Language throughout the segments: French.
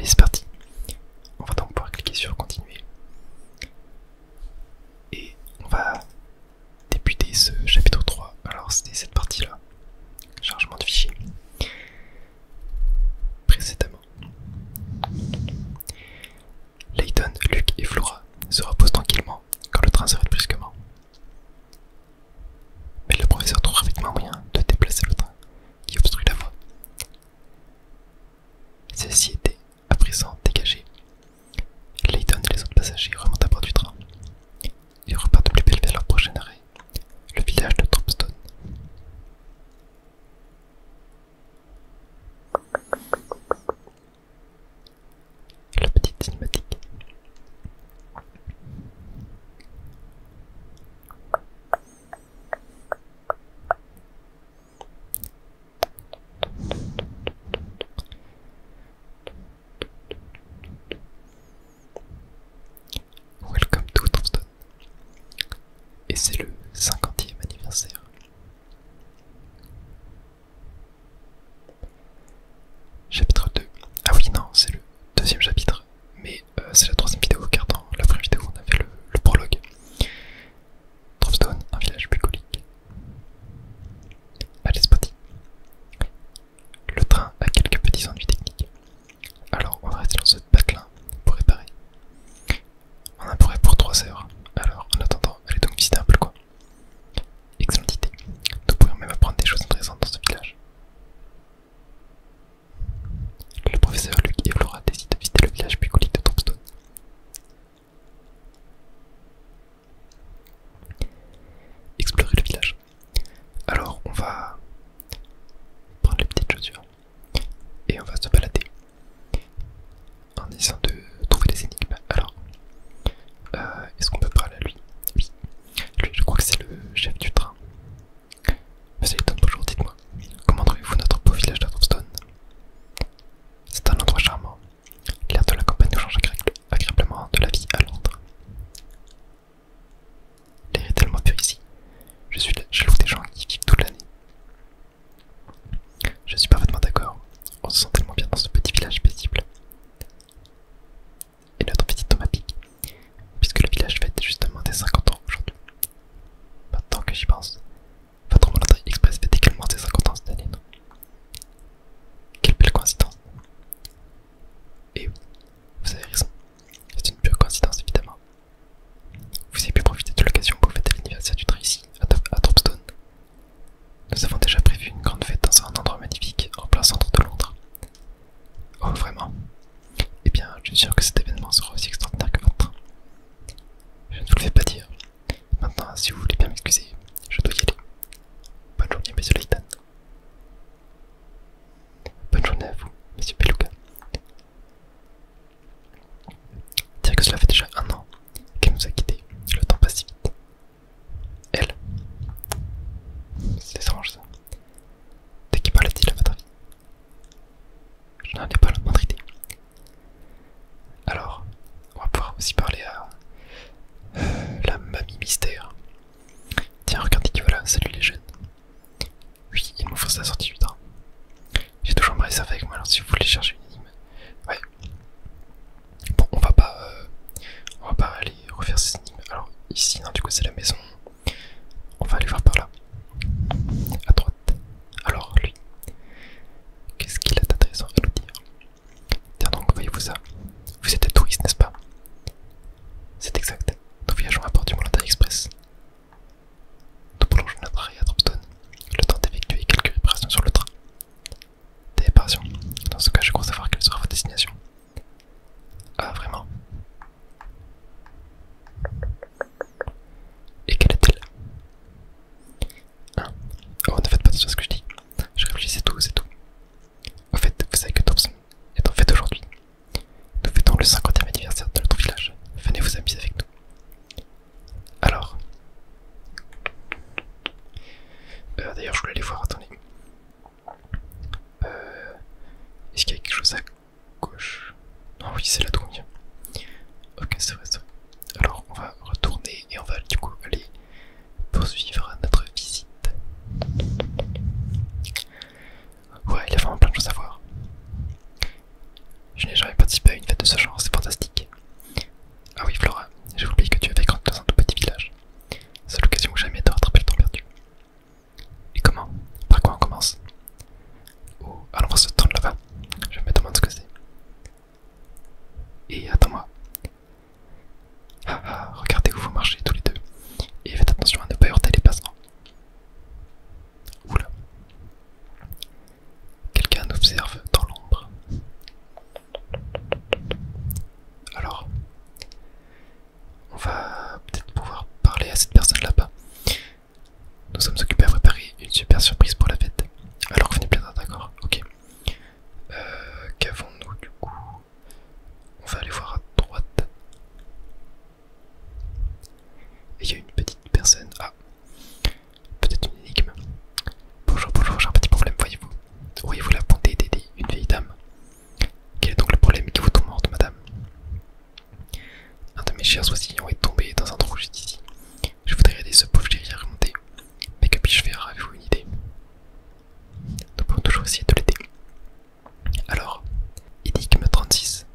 Allez, c'est parti. On va donc pouvoir cliquer sur continuer. Et on va débuter ce chapitre 3. Alors c'était cette partie-là. Chargement de fichiers. Précédemment. Layton, Luke et Flora se reposent tranquillement quand le train s'arrête brusquement. Mais le professeur trouve rapidement un moyen de déplacer le train qui obstrue la voie. Celle-ci était à présent dégagée. Layton et les autres passagers remontent à bord du train. Ils repartent de plus belle vers leur prochain arrêt, le village de Tropstone. La petite cinématique. Welcome to Tropstone. Et c'est le 50e anniversaire. Chapitre 2. Ah oui, non, c'est le deuxième chapitre. Mais c'est la troisième vidéo, car dans la première vidéo, on a fait le prologue. Tropstone, un village bucolique. Allez, c'est parti. Le train a quelques petits ennuis techniques. Alors, on va rester dans ce patelin pour réparer. On en a pourrait pour 3 heures. Alors, en attendant, allez donc visiter un peu le coin. Excellente idée. Nous pourrions même apprendre des choses intéressantes dans ce village. Le professeur Luke et Flora décident de visiter le village bucolique de Tropstone. Explorer le village. Alors, on va prendre les petites chaussures et on va se balader en essayant de trouver des énigmes. Alors, est-ce qu'on peut parler à lui? Oui. Lui, je crois que c'est le chef du train. Monsieur Layton, bonjour, dites-moi, comment trouvez-vous notre beau village de Tropstone? C'est un endroit charmant. L'air de la campagne nous change agréablement de la vie à Londres. L'air est tellement pur ici. Je suis jaloux des gens qui vivent toute l'année. Je suis parfaitement d'accord. On se sent tellement bien dans ce petit village paisible. Et notre petite tombe à pic, puisque le village fête justement des 50 ans aujourd'hui. Maintenant que j'y pense, votre Montagne Express fête également ses 50 ans cette année, non? Quelle belle coïncidence. Et oui, vous avez raison, c'est une pure coïncidence évidemment. Vous avez pu profiter de l'occasion pour fêter l'anniversaire du train ici, à Tropstone. Nous avons déjà prévu une grande fête dans un endroit magnifique, en plein centre de Londres. Oh, vraiment? Eh bien, je suis sûr que cet événement sera aussi extraordinaire que votre train. Je ne vous le fais pas dire. Maintenant, si vous voulez bien m'excuser, je dois y aller. Bonne journée, monsieur Layton. Bonne journée à vous, monsieur Beluga. Dire que cela fait déjà 1 an qu'elle nous a quittés. Le temps passe si vite. Elle. C'est étrange ça. De qui parle-t-il à votre avis? Je n'en ai pas la moindre idée. Alors, on va pouvoir aussi parler à la mamie mystère. Tiens, regardez qui voilà, salut les jeunes. Oui, il m'offre sa sortie du train. J'ai toujours ma réserve avec moi, alors si vous voulez chercher une énigme. Ouais. Bon, on va pas aller refaire ces énigmes. Alors, ici, non, du coup, c'est la maison. On va aller voir par là. À droite. Alors, lui. Qu'est-ce qu'il a d'intéressant à nous dire? Tiens donc, voyez-vous ça? Vous êtes des touristes, n'est-ce pas? C'est exact. Nous voyageons à bord du Montagne Express. Nous prolongeons notre arrêt à Tropstone. Le temps d'effectuer quelques réparations sur le train. Des réparations? Dans ce cas, je crois savoir quelle sera votre destination. Ah, vraiment? Et quelle est-elle? Hein? Oh, ne faites pas de ce que je dis. Je réfléchis, c'est tout, c'est tout. Au fait, vous savez que Tropstone est en fête aujourd'hui. Nous fêtons le 50e anniversaire de notre village. Venez vous amuser avec nous. Alors, d'ailleurs, je voulais aller voir, attendez. Est-ce qu'il y a quelque chose à gauche? Non, oui, c'est la douille. Ok, c'est vrai, c'est vrai. Alors, on va retourner et on va du coup aller poursuivre notre visite. Ouais, il y a vraiment plein de choses à voir. Je n'ai jamais participé et attends-moi. Ah ah, regardez où vous marchez tous les deux. Et faites attention à ne pas heurter les passants. Oula. Quelqu'un observe dans l'ombre. Alors, on va peut-être pouvoir parler à cette personne là-bas. Nous sommes occupés à préparer une super surprise pour la fête. Alors venez bien d'accord, ok. Qu'avons-nous du coup? On va aller voir à droite. Et il y a une petite personne. Ah, peut-être une énigme. Bonjour, bonjour, j'ai un petit problème, voyez-vous. Auriez-vous la bonté d'aider une vieille dame? Quel est donc le problème qui vous tourmente, madame? Un de mes chers oisillons est tombé dans un trou juste ici. Je voudrais aider ce pauvre chéri à remonter. Mais que puis-je faire? Avez-vous une idée? Nous pouvons toujours essayer de l'aider. Alors, énigme 36.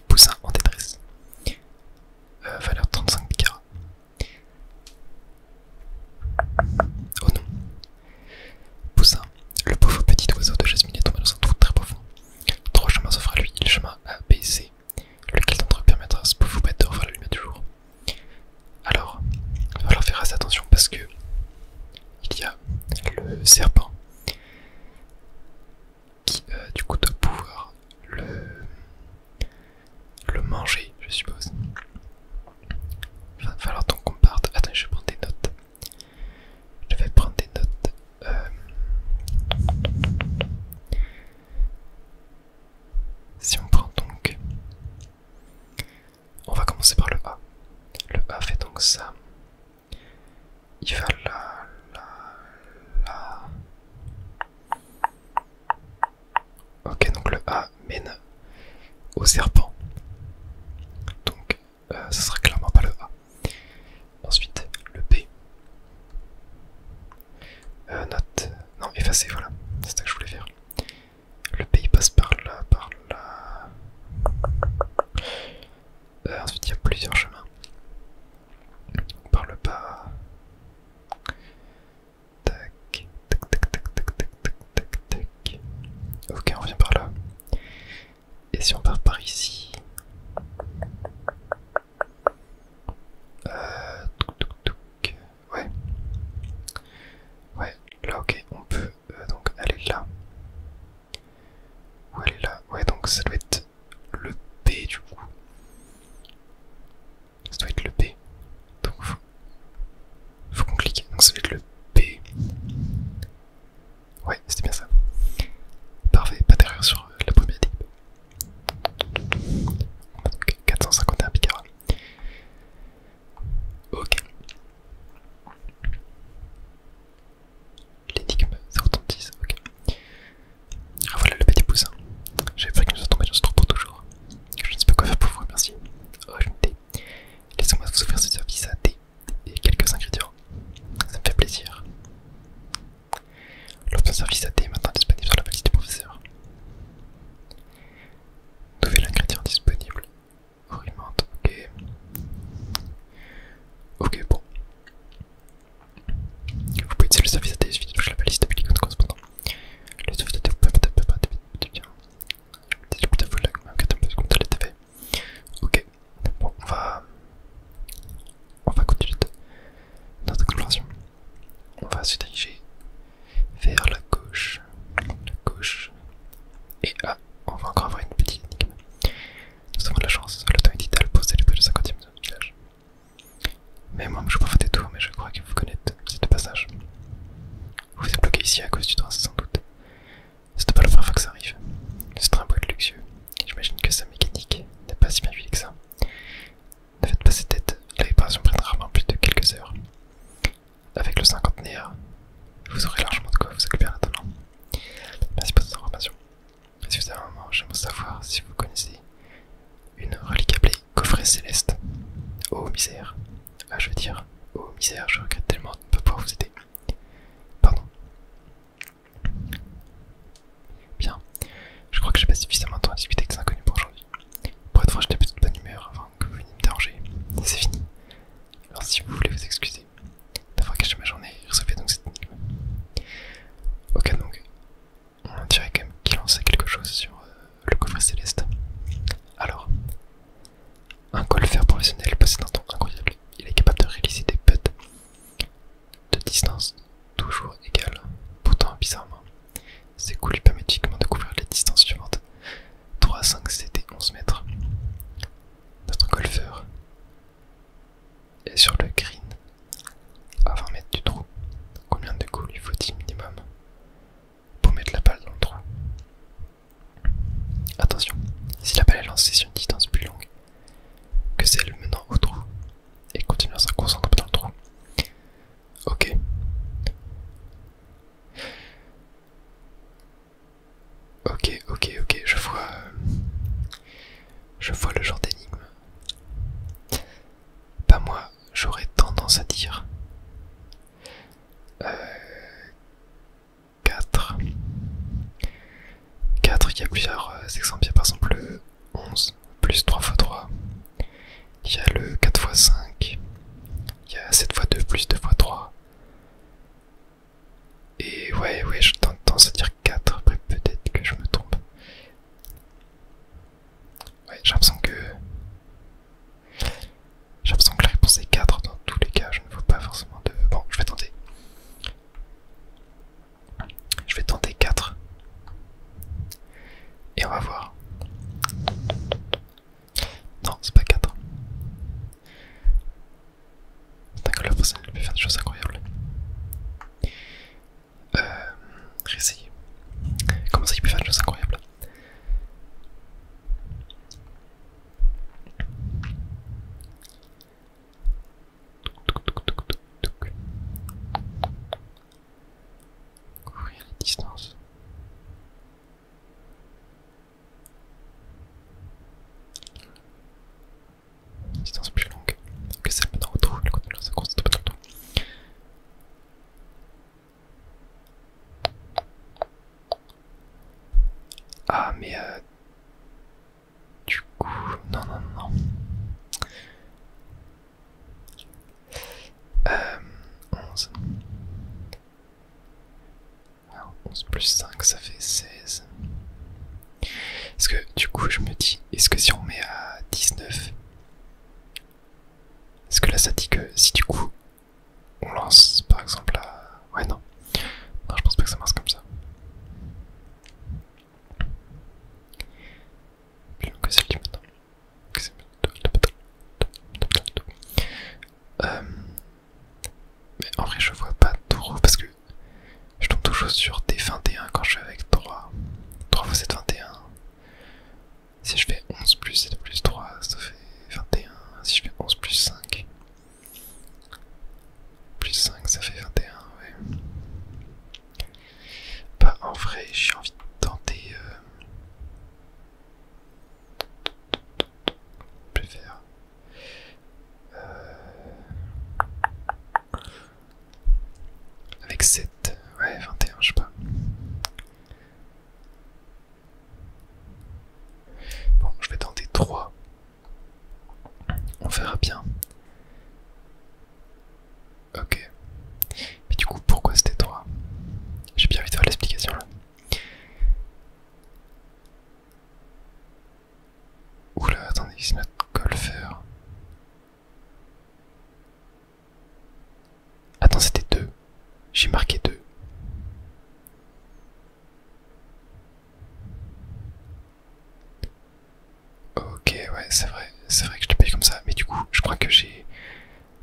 Poussin en détresse. Valeur 35 carats. Oh non. Poussin, le pauvre petit oiseau de Jasmine est tombé dans un trou très profond. Trois chemins s'offrent à lui, le chemin A, B et C. Lequel d'entre eux permettra à ce pauvre bête de revoir la lumière du jour? Alors, il va falloir faire assez attention parce que il y a le serpent qui du coup doit pouvoir le manger, je suppose. Il va falloir donc qu'on parte. Attends, je vais prendre des notes. Je vais prendre des notes. Si on prend donc... On va commencer par le A. Le A fait donc ça. Il va là, là. Ok, donc le A mène au serpent. Donc, ce sera clairement pas le A. Ensuite, le B. Note. Non, effacer, voilà. C'est ça que je voulais faire. Le B il passe par là, par là. Ensuite, il y a plusieurs chemins. Par le bas. Tac, tac, tac, tac, tac, tac, tac, tac, tac. Ok, on revient par là. Et si on part par ici? Ouais. Ouais, là ok, on peut donc aller là. Ou aller là. Ouais, donc ça doit être le B du coup. Ça doit être le B. Donc faut qu'on clique. Donc ça doit être le B. Ouais, c'était bien ça. Parfait, pas d'erreur sur la première étape. On a donc 451 picards. Ok. L'énigme 036, ok. Ah voilà le petit poussin. J'avais peur qu'il nous a tombé dans ce trou pour toujours. Je ne sais pas quoi faire pour vous remercier. Oh, j'ai une idée. Laissez-moi vous offrir ce service à thé et quelques ingrédients. Ça me fait plaisir. L'option service à thé est maintenant disponible sur la valise du professeur. Nouvel ingrédient disponible. Orimente, ok. Ok, bon. Vous pouvez utiliser le service à thé, il suffit de toucher la balise depuis l'icône correspondant. Le service à thé, vous pouvez peut-être bien. C'est le plus de là, même 4 comme ça l'était fait. Ok, bon, on va continuer notre exploration. On va se diriger vers la gauche. Et ah, on va encore avoir une petite énigme. Nous avons de la chance, le temps est idéal pour célébrer le 50e de notre village. Mais moi, je peux faire des tours, mais je crois que vous connaissez ces deux passages. Vous êtes bloqué ici à cause du train, sans doute. C'est pas la première fois que ça arrive. Ce train peut être luxueux. J'imagine que sa mécanique n'est pas si bien huilée que ça. Ne faites pas cette tête, la réparation prendra rarement plus de quelques heures. Avec le cinquantenaire, vous aurez largement de quoi vous occuper en attendant. Merci pour cette information. Si vous avez un moment, j'aimerais savoir si vous connaissez une relique appelée coffret céleste. Oh misère. Ah, je veux dire, oh misère, je regrette tellement de ne pas pouvoir vous aider. Pardon. Bien. Je crois que j'ai pas suffisamment de temps à discuter avec des inconnus pour aujourd'hui. Pour être franc, j'étais plutôt de bonne humeur avant que vous veniez me déranger. C'est fini. Alors si vous voulez vous excuser d'avoir gâché ma journée, recevez donc cette énigme. Ok, donc on dirait quand même qu'il en sait quelque chose sur le coffret céleste. Alors, je vois le genre d'énigme. Bah moi, j'aurais tendance à dire 4. 4, il y a plusieurs exemples. Il y a par exemple le 11 plus 3 x 3. Il y a le 4 x 5. Il y a 7 x 2 plus 2 x 3. Et ouais, je tendance à dire 4. Après, peut-être que je me trompe. Ouais, j'ai l'impression que la réponse est 4 dans tous les cas. Je ne vois pas forcément de... Bon, je vais tenter. Je vais tenter 4. Et on va voir. Non, c'est pas 4. C'est que la personne elle peut faire des choses incroyables. Réessayer. Comment ça il peut faire des choses incroyables? Couvrir les distances. Distance plus longue que celle maintenant retrouve le contenu de sa course de pas dans le temps. Ah mais du coup non 11. Alors, 11 plus 5 ça fait 16. Est-ce que du coup je me dis, est-ce que si on met à 19, est-ce que là ça dit que si du coup on lance par exemple à... Ouais non je pense pas que ça marche comme ça. Plus long que celle qui est maintenant. Mais en vrai je vois pas trop parce que je tombe toujours sur des 21 quand je suis avec 3. 3 x 7 21. Si je fais 11 plus 7 plus 3 ça fait 21. Si je fais 11 plus 5 plus 5 ça fait 21, ouais. Bah en vrai j'ai envie de tenter je vais faire avec 7, ouais 21 je sais pas. Bon je vais tenter 3. On verra bien. Ok. Mais du coup pourquoi c'était 3? J'ai bien envie de voir l'explication là. Oula, attendez, il se met quoi le faire? Attends, c'était 2. J'ai marqué 2. Ok, ouais, c'est vrai que je l'ai payé comme ça. Mais du coup, je crois que j'ai...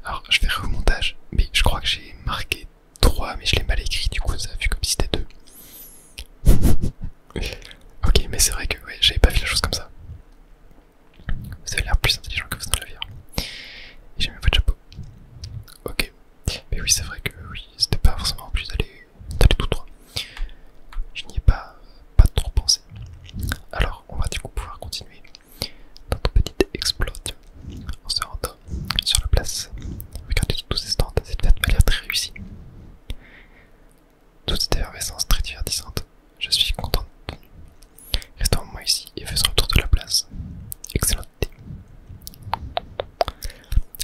Alors, je vais remontage. Mais je crois que j'ai marqué 3, mais je l'ai mal écrit. Du coup, ça a vu comme si c'était 2. Ok, mais c'est vrai que ouais, j'avais pas vu la chose comme ça. Vous avez l'air plus intelligent que vous dans la vie. Et j'ai mis votre chapeau. Ok. Mais oui, c'est vrai que oui, c'était pas forcément en plus d'aller tout droit. Je n'y ai pas trop pensé. Alors, on va du coup pouvoir continuer notre petite exploit en se rendant sur la place. Regardez tous ces stands, cette fête m'a l'air très réussie. Toute cette effervescence très divertissante. Je suis content de tenue. Restons moi ici et faisons le tour de la place. Excellente idée.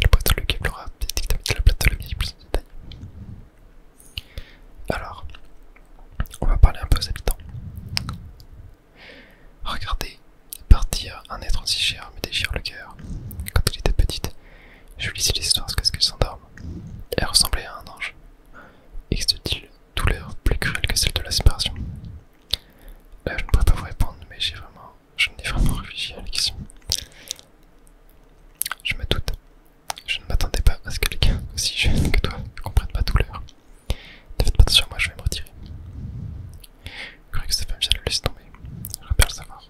Le poète Luc explora de la place de la mairie plus en détail. Alors, on va parler un peu aux habitants. Regardez, partir un être aussi cher me déchire le cœur. Quand elle était petite, je lui lisais l'histoire jusqu'à ce qu'elle s'endorme. Elle ressemblait à un ange. Existe-t-il douleur plus cruelle que celle de la séparation? Là, je ne pourrais pas vous répondre, mais je n'ai vraiment réfléchi à la question. Je me doute. Je ne m'attendais pas à ce que quelqu'un aussi jeune que toi ne comprenne ma douleur. Ne faites pas attention à moi, je vais me retirer. Je croyais que cette femme vient de le laisser tomber. J'aimerais bien le savoir.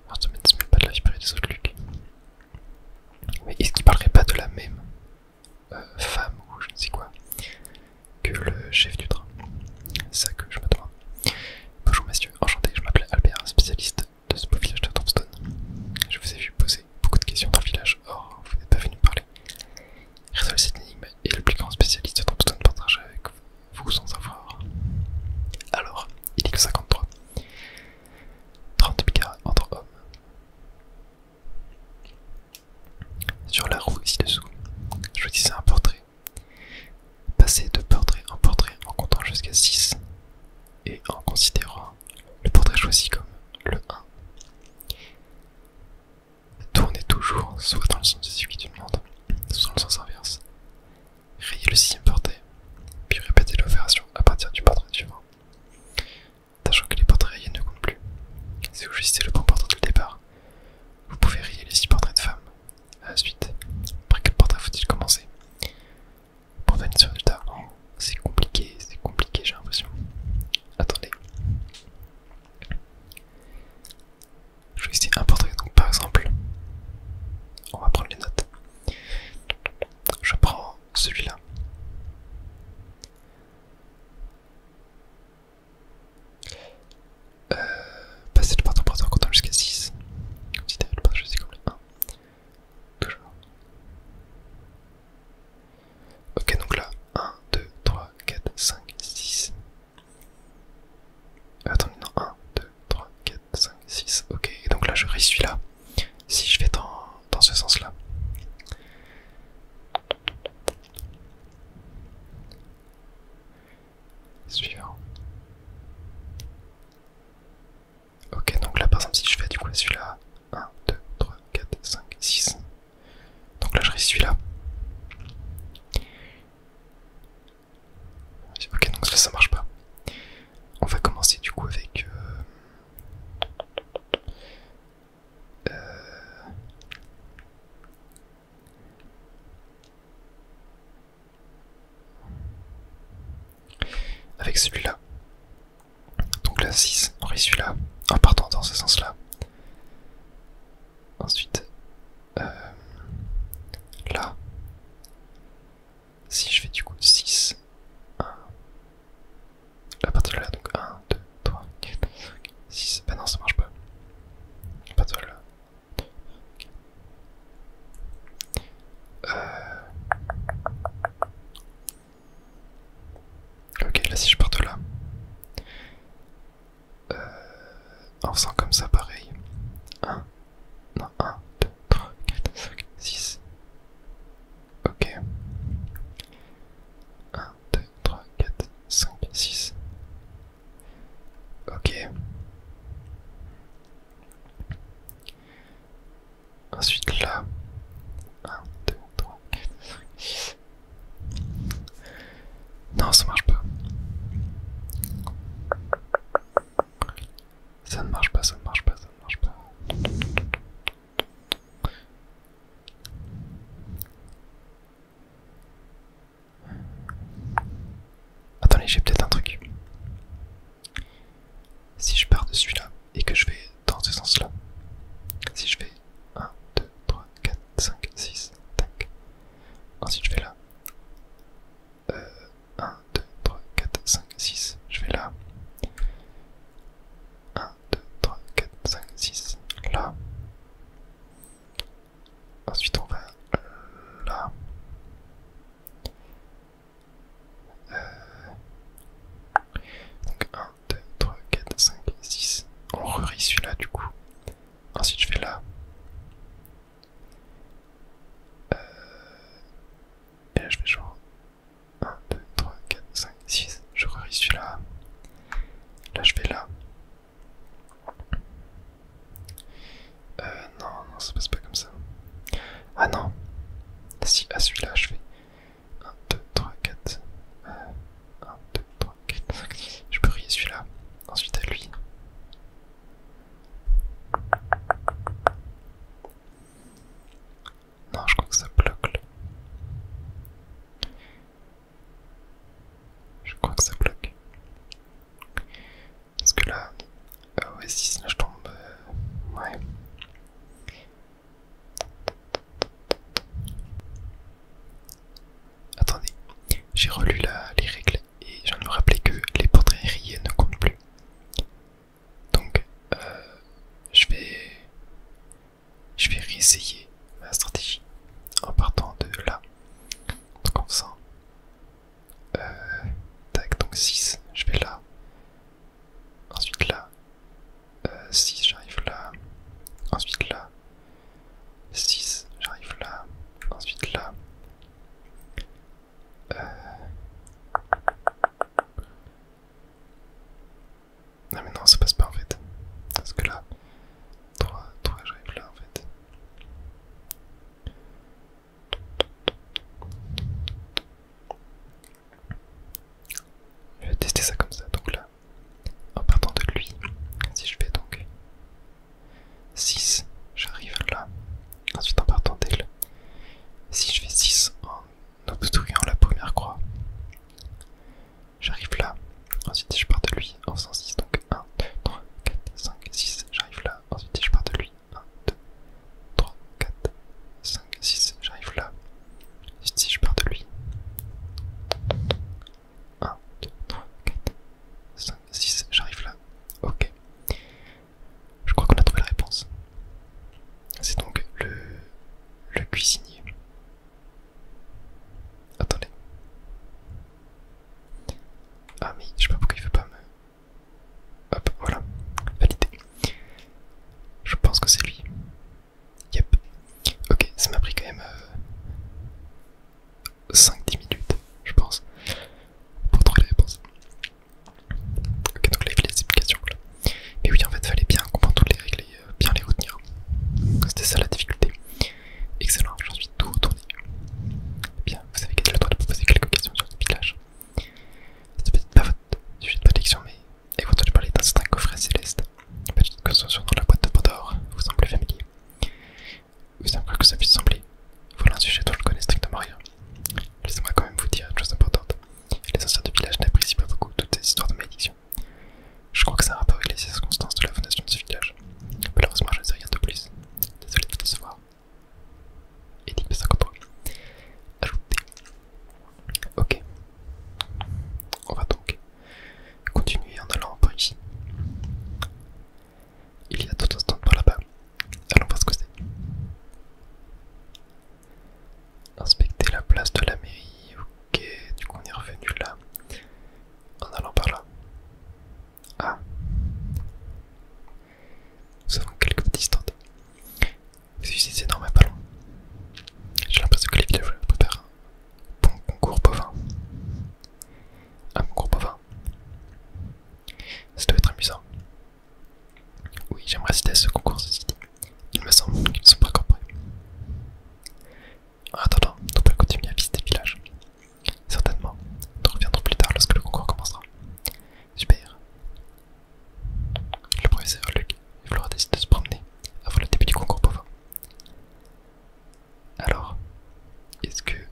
Alors, ne se mêle pas de la vie privée des autres, Luc. Mais est-ce qu'il parlerait toujours soit dans le sens de celui que tu demandes, soit dans le sens inverse. Rayez le sixième portrait, puis répétez l'opération à partir du portrait suivant. Sachant que les portraits rayés ne comptent plus. Si vous choisissez le bon portrait dès le départ, vous pouvez rayer les 6 portraits de femmes. À la suite, après quel portrait faut-il commencer? Pour venir sur le résultat, c'est compliqué, j'ai l'impression. Attendez. Choisissez un portrait, donc par exemple, on va prendre les notes. Je prends celui-là. Passez le portrait en comptant jusqu'à 6. Considérez le portrait choisi comme le 1. Toujours. Ok, donc là, 1, 2, 3, 4, 5, 6. Attendez, non, 1, 2, 3, 4, 5, 6. Ok, et donc là, je raye celui-là. Si je vais dans ce sens-là. Suivant. Ok, donc là, par exemple, si je fais du coup celui-là, 1, 2, 3, 4, 5, 6. Donc là, je raye celui-là. Ok, donc là, ça marche pas. On va commencer du coup avec... avec celui-là. Donc là 6, on raye celui-là en partant dans ce sens-là. Ensuite, là, si je fais du coup 6, 1, à partir de là, donc 1, 2, 3, 4, 5, 6, bah non ça marche pas. À partir de là. Ok, là si je pars de là, en faisant comme ça pareil, 1, non 1, 2, 3, 4, 5, 6, ok, 1, 2, 3, 4, 5, 6, ok, ensuite là, 1, 2, 3, 4, 5, 6, non ça marche pas. Ça ne marche pas, ça ne marche pas, ça ne marche pas. Attendez, j'ai peut-être un truc. Si je pars de celui-là et que je vais dans ce sens-là, si je fais 1, 2, 3, 4, 5, 6, tac. Ensuite je vais là. 1, 2, 3, 4, 5, 6, je vais là. 1, 2, 3, 4, 5, 6, là. Ensuite on va là. Donc 1, 2, 3, 4, 5, 6. On rerie celui-là du coup. Ensuite je vais là. Et là je fais genre 1, 2, 3, 4, 5, 6. Je rerie celui-là. Là je vais là. Non, non, ça passe pas comme ça. Ah non. Si, à celui-là je fais 1, 2, 3, 4. 1, 2, 3, 4, 5, 6. Je peux rayer celui-là. Ensuite à lui. Non, je crois que ça bloque là. Je crois que ça bloque. Parce que là, ouais, si là je tombe. Ouais. Attendez, j'ai relu les règles et je viens de me rappeler que les portraits rayés ne comptent plus. Donc, je vais réessayer ma stratégie en partant de là. Donc en faisant tac, donc 6, je vais là. Ensuite là, 6, j'arrive là. Ensuite là, 6, j'arrive là. Ensuite là. Non mais non, ça passe pas en fait. Parce que là, 3, j'arrive là en fait.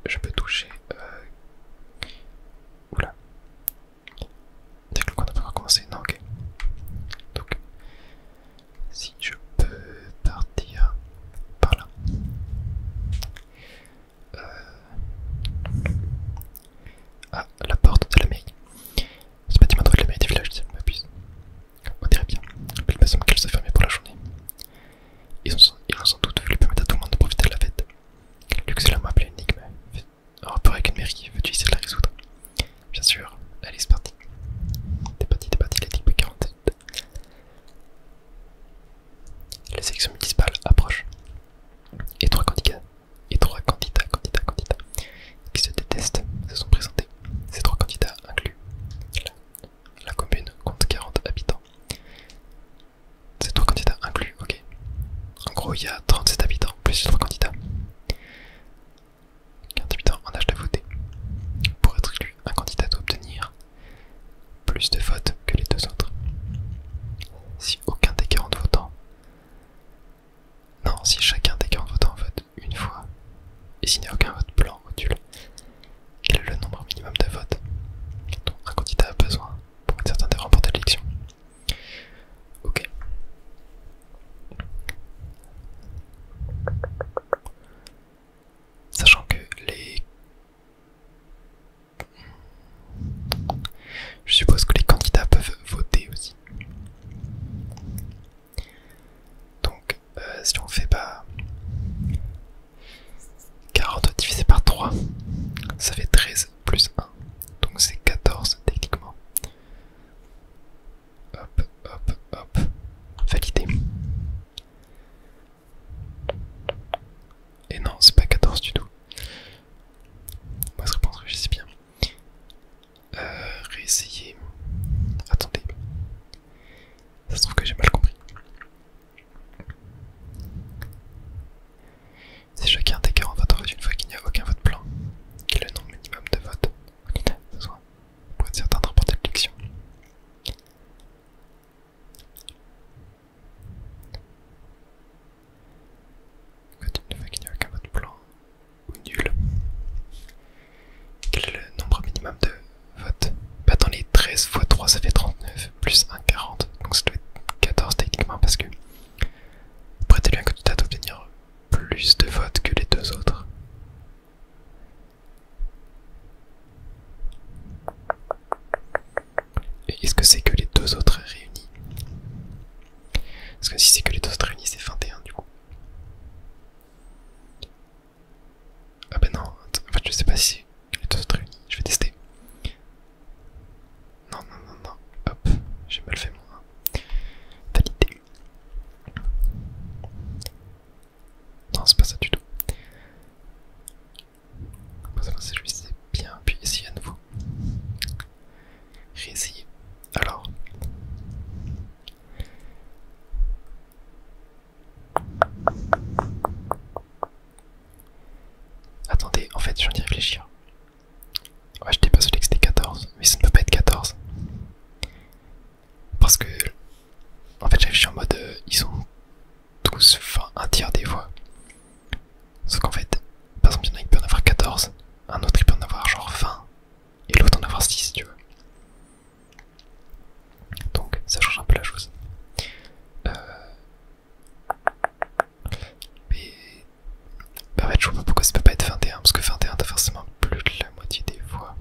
je peux toucher. Oula. Dès que le coin n'a pas encore commencé. Non, ok. Donc, si je peux partir par là. Ah, la porte de la mairie. Ce bâtiment doit être la mairie des villages, si je m'abuse. On dirait bien. Mais il me semble qu'elle se fermait pour la journée. Ils ont sans doute voulu permettre à tout le monde de profiter de la fête. Lux l'a appelé une énigme. En rapport avec une mairie, veux-tu essayer de la résoudre? Bien sûr. Allez, c'est parti. T'es parti, l'énigme 47. Les élections municipales approchent. Et trois candidats qui se détestent se sont présentés. Ces trois candidats incluent la commune compte 40 habitants. Ces trois candidats incluent, ok. En gros, il y a 37 habitants plus 3 candidats. 40 habitants en âge de voter. Pour être élu, un candidat doit obtenir plus de votes que les deux autres. Si aucun des 40 votants. Non, si chacun des 40 votants vote une fois, et s'il n'y a aucun vote blanc ou nul, quel est le nombre minimum de votes dont un candidat a besoin pour être certain de remporter l'élection? Ok. Sachant que je suppose que les candidats peuvent voter aussi. Donc, si on fait 40 divisé par 3, ça fait 13 plus 1. Donc c'est 14 techniquement. Hop, hop, hop. Validé. Et non, c'est pas 14 du tout. Moi, je réponds, je sais bien. Réessayer. Attendez. Ça se trouve que j'ai mal compris. Si chacun des 40 votes en vote une fois qu'il n'y a aucun vote blanc, quel est le nombre minimum de votes qu'il a besoin pour être certain de remporter l'élection? Une fois qu'il n'y a aucun vote blanc ou nul, quel est le nombre minimum de votes? Bah dans les 13 x 3 ça fait 39, plus 1, 40, donc ça doit être 14 techniquement parce que pour être élu un candidat d'obtenir plus de votes que les deux autres. Et est-ce que c'est que les deux autres réunis? Parce que si c'est que les deux autres réunis c'est 21 du coup. Ah bah non, en fait je sais pas si c'est les deux autres réunis, je vais tester. Non, non, non, non, hop, j'ai mal fait moi. Validé. Non, c'est pas ça du tout. Bon, ça va, je sais bien, puis essayer à nouveau. Réessayer. Alors. Attendez, en fait, je viens d'y réfléchir. Ouais, j'étais persuadé que c'était 14, mais ça ne peut pas être 14. Parce que, en fait, j'ai réfléchi en mode, ils sont tous, enfin, un tiers des voix. Sauf qu'en fait, par exemple, il y en a qui peut en avoir 14, un autre il peut en avoir genre 20, et l'autre en avoir 6, tu vois. Donc, ça change un peu la chose. Mais, bah en fait, je vois pas pourquoi ça peut pas être 21, parce que 21 t'as forcément plus de la moitié des voix.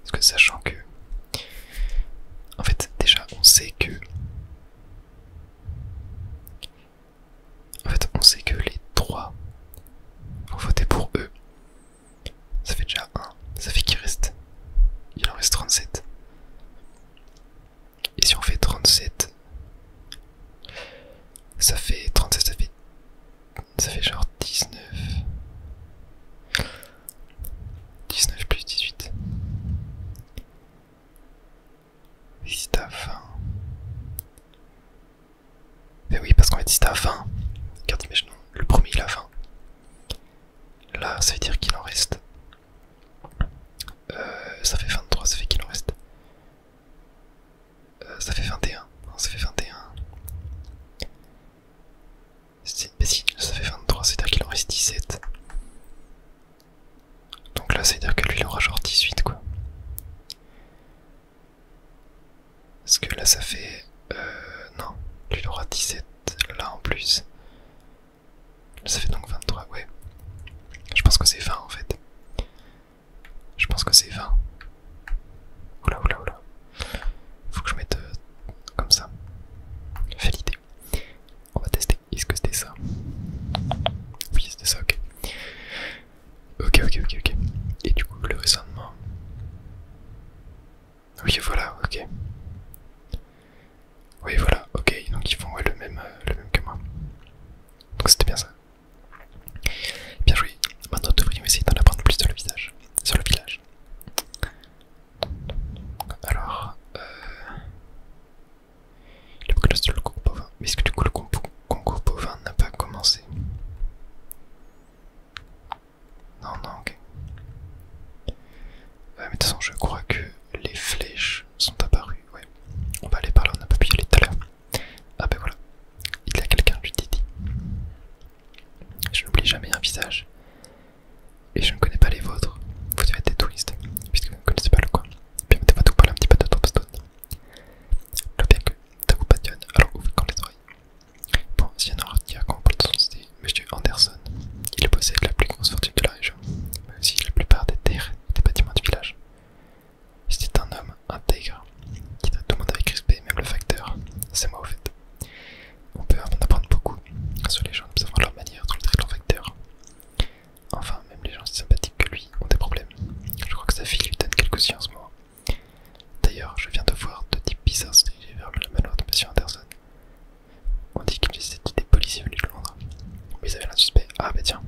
Parce que sachant que, en fait, déjà, on sait que, les 3 vont voter pour eux. Ça fait déjà 1, ça fait il en reste 37. Et si on fait 37, ça fait 37, ça fait genre 19. 19 plus 18. Et si t'as 20. Mais oui, parce qu'en fait, si t'as 20, regarde, imaginons, le premier il a 20. Là, ça veut dire qu'il en reste. Ça fait 23, ça fait qu'il en reste. Ça fait 21. Non, ça fait 21. que là ça fait... non, lui il aura 17 là en plus. Ça fait donc 23, ouais. Je pense que c'est 20 en fait. Je pense que c'est 20. Oula, oula, oula. Faut que je mette comme ça. Validé. On va tester. Est-ce que c'était ça? Oui, c'était ça, ok. Ok, ok, ok, ok. Et du coup, le raisonnement. Oui, voilà, ok. Oui, voilà, ok. Donc ils font ouais, le même que moi. Donc c'était bien ça. Bien joué. Maintenant, nous devrions essayer d'en apprendre plus sur le visage. Sur le village. Alors, le concours sur le concours bovin. Mais est-ce que du coup le concours bovin n'a pas commencé? Non, non, ok. Mais de toute façon, je crois que les flèches sont apparues. Ouais. On va aller par là, on n'a pas pu y aller tout à l'heure. Ah ben voilà. Il y a quelqu'un, lui dit. Je n'oublie jamais un visage. Et je ne connais pas les vôtres. Vous devez être des touristes, puisque vous ne connaissez pas le coin. Permettez-moi de vous parler un petit peu de Tombstone. Le bien que Tagoupadion, alors ouvrez quand les oreilles. Bon, s'il y en a un qui raconte son c'était Monsieur Anderson. Il possède la plus grosse fortune de la région, mais aussi la plupart des terres et des bâtiments du village. C'était un homme intègre, qui traite tout le monde avec respect, même le facteur. C'est moi au fait. On peut en apprendre beaucoup sur les gens, nous avons leur manière de traiter leur facteur. Enfin, même les gens si sympathiques que lui ont des problèmes. Je crois que sa fille lui donne quelques soucis en ce moment. D'ailleurs, je viens de voir deux types bizarres se diriger vers le manoir de Monsieur Anderson. On dit qu'ils étaient des policiers venus de Londres. Mais ils avaient un suspect. Ah bah tiens.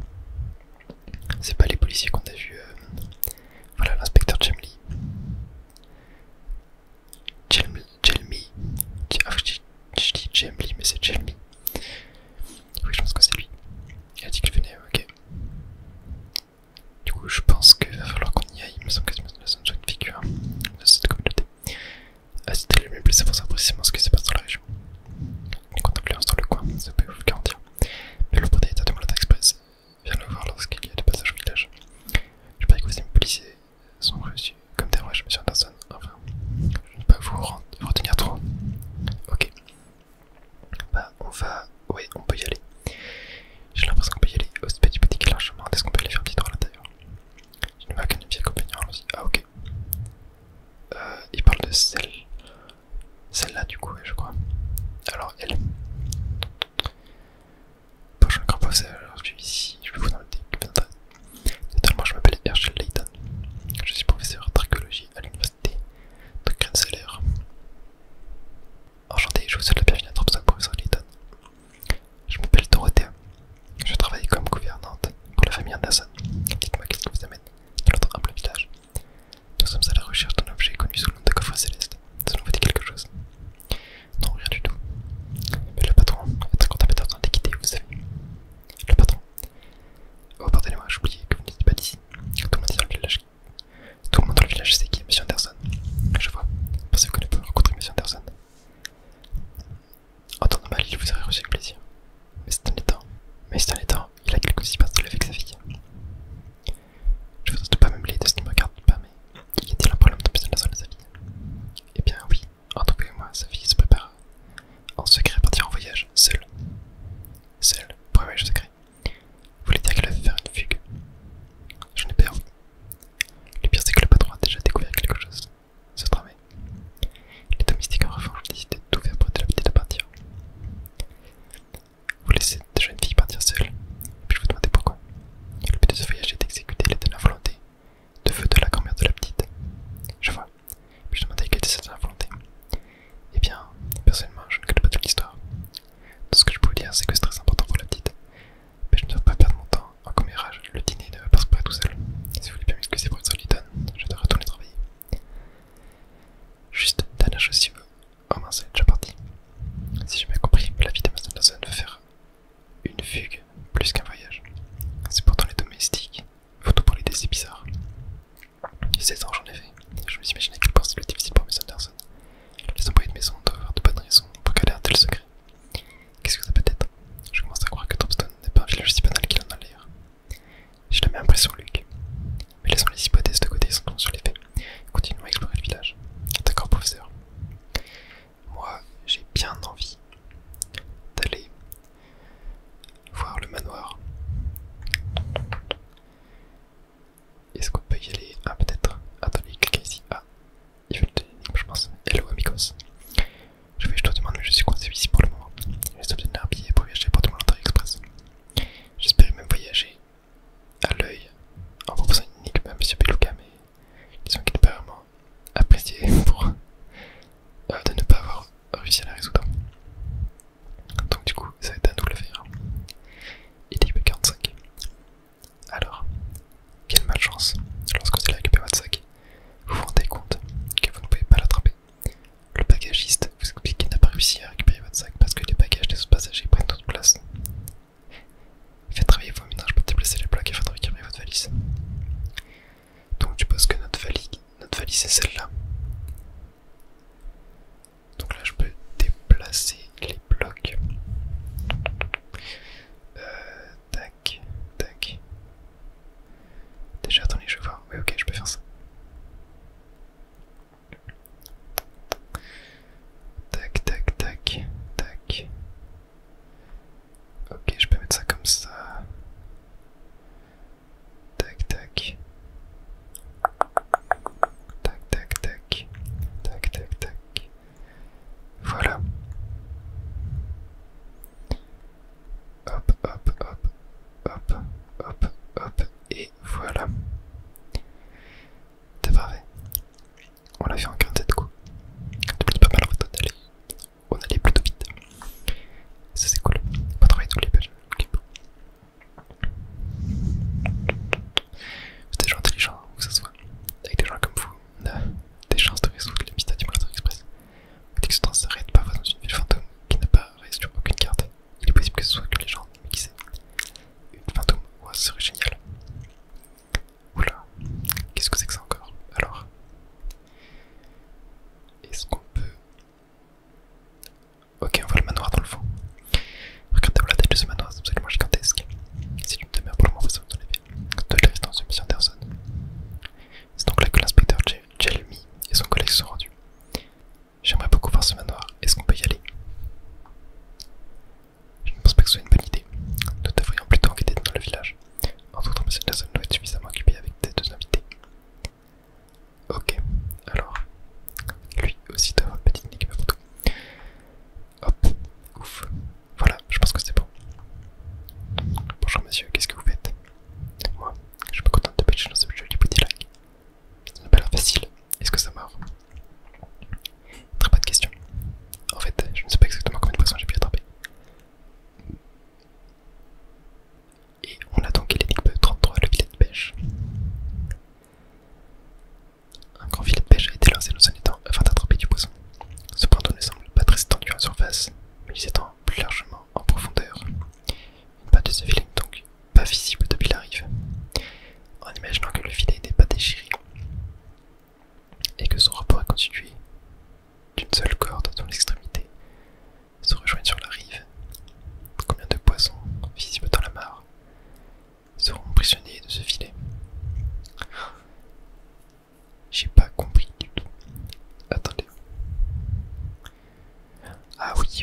C'est pas les policiers qu'on a vus. Voilà l'inspecteur Chemley. Chemley. Ah, je dis Chemley, mais c'est Chemley. Oui, je pense que c'est lui. Il a dit qu'il venait, ok. Du coup, je pense qu'il va falloir qu'on y aille. Il me semble que c'est la seule figure de cette communauté. Ah, c'était le mieux blessé pour savoir précisément ce qui se passe dans la région. Une contemplance dans le coin, ça peut vous le garantir. Mais le propriétaire de Molata Express vient le voir lorsqu'il y a des passages au village. Je parie que vos amis policiers sont reçus comme des rouages, Monsieur Anderson. Enfin, je ne vais pas vous retenir trop. Ok. Bah, on va... Oui, on peut y aller. J'ai l'impression qu'on peut y aller. Au petit boutique est largement. Est-ce qu'on peut aller faire un petit tour à l'intérieur? Je ne vois qu'une vieille compagnie, allons-y. Ah, ok. Il parle de celle... Celle-là, du coup, ouais, je crois. Alors, elle... Bon, je ne crois pas que c'est... Alors, je suis ici. Je vais vous dans le déc. Totalement, je m'appelle Herschel Layton. Je suis professeur d'archéologie à l'université de Rensselaer. Enchanté, je vous souhaite la bienvenue à Thompson, professeur Layton. Je m'appelle Dorothea. Je travaille comme gouvernante pour la famille Anderson. Dites-moi qu'est-ce qui vous amène dans notre humble village. Nous sommes à la recherche d'un objet connu sous le nom de coffre céleste. Ça nous vous dit quelque chose? Non, rien du tout. Mais le patron est un contaminateur d'antiquité, vous savez. Le patron. Oh, pardonnez-moi, j'oubliais que vous n'étiez pas d'ici. Tout le monde dans le village. Tout le monde dans le village sait qui est Monsieur Anderson. Je vois.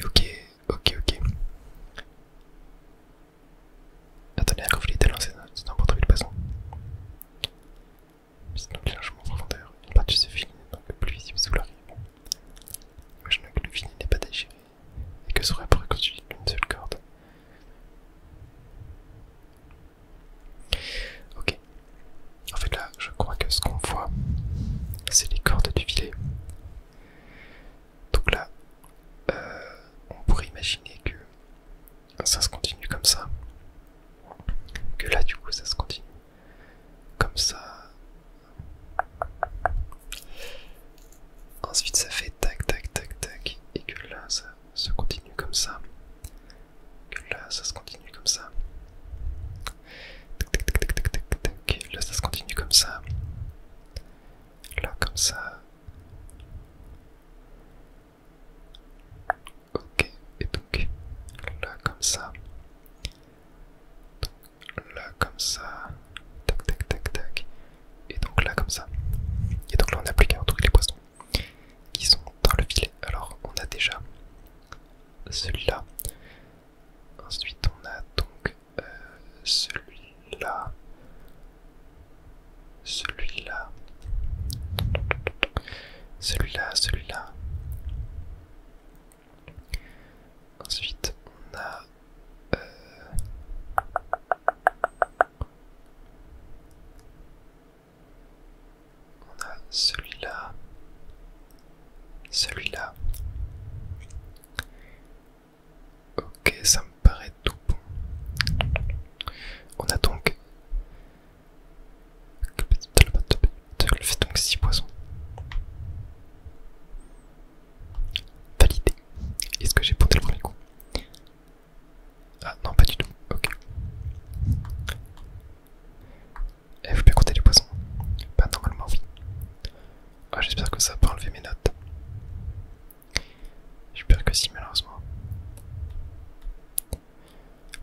ok, ok, ok. Attendez, un coffret est lancé c'est pour trouver le poison. C'est donc largement en profondeur. Une partie de ce fil n'est donc plus visible sous l'arrière. Imaginons que le fil n'est pas déchiré et que serait pourrait constituer une seule corde. Ok. En fait là, je crois que ce qu'on voit, c'est les cordes du filet. Donc là, on pourrait imaginer que ça se continue comme ça. Que là du coup ça se continue comme ça. Ensuite ça fait tac tac tac tac. Et que là ça se continue comme ça. Que là ça se continue comme ça. Tac tac tac tac tac tac tac. Là ça se continue comme ça. Là comme ça. Ok. Et donc là comme ça. Donc, là comme ça. Tac tac tac tac. Et donc là comme ça. Et donc là on n'a plus qu'à retrouver les poissons qui sont dans le filet. Alors on a déjà celui-là. Ensuite on a donc celui-là. Celui-là. Celui-là, celui-là. Ensuite on a celui-là. Celui-là. Ok, ça me paraît tout bon. On a donc fait donc 6 poissons. Validé. Est-ce que j'ai ponté le premier coup? Ah non, pas du tout. Ok. Eh, faut bien compter les poissons. Bah normalement oui. Ah, j'espère que ça va pas enlever mes notes. J'espère que si, malheureusement.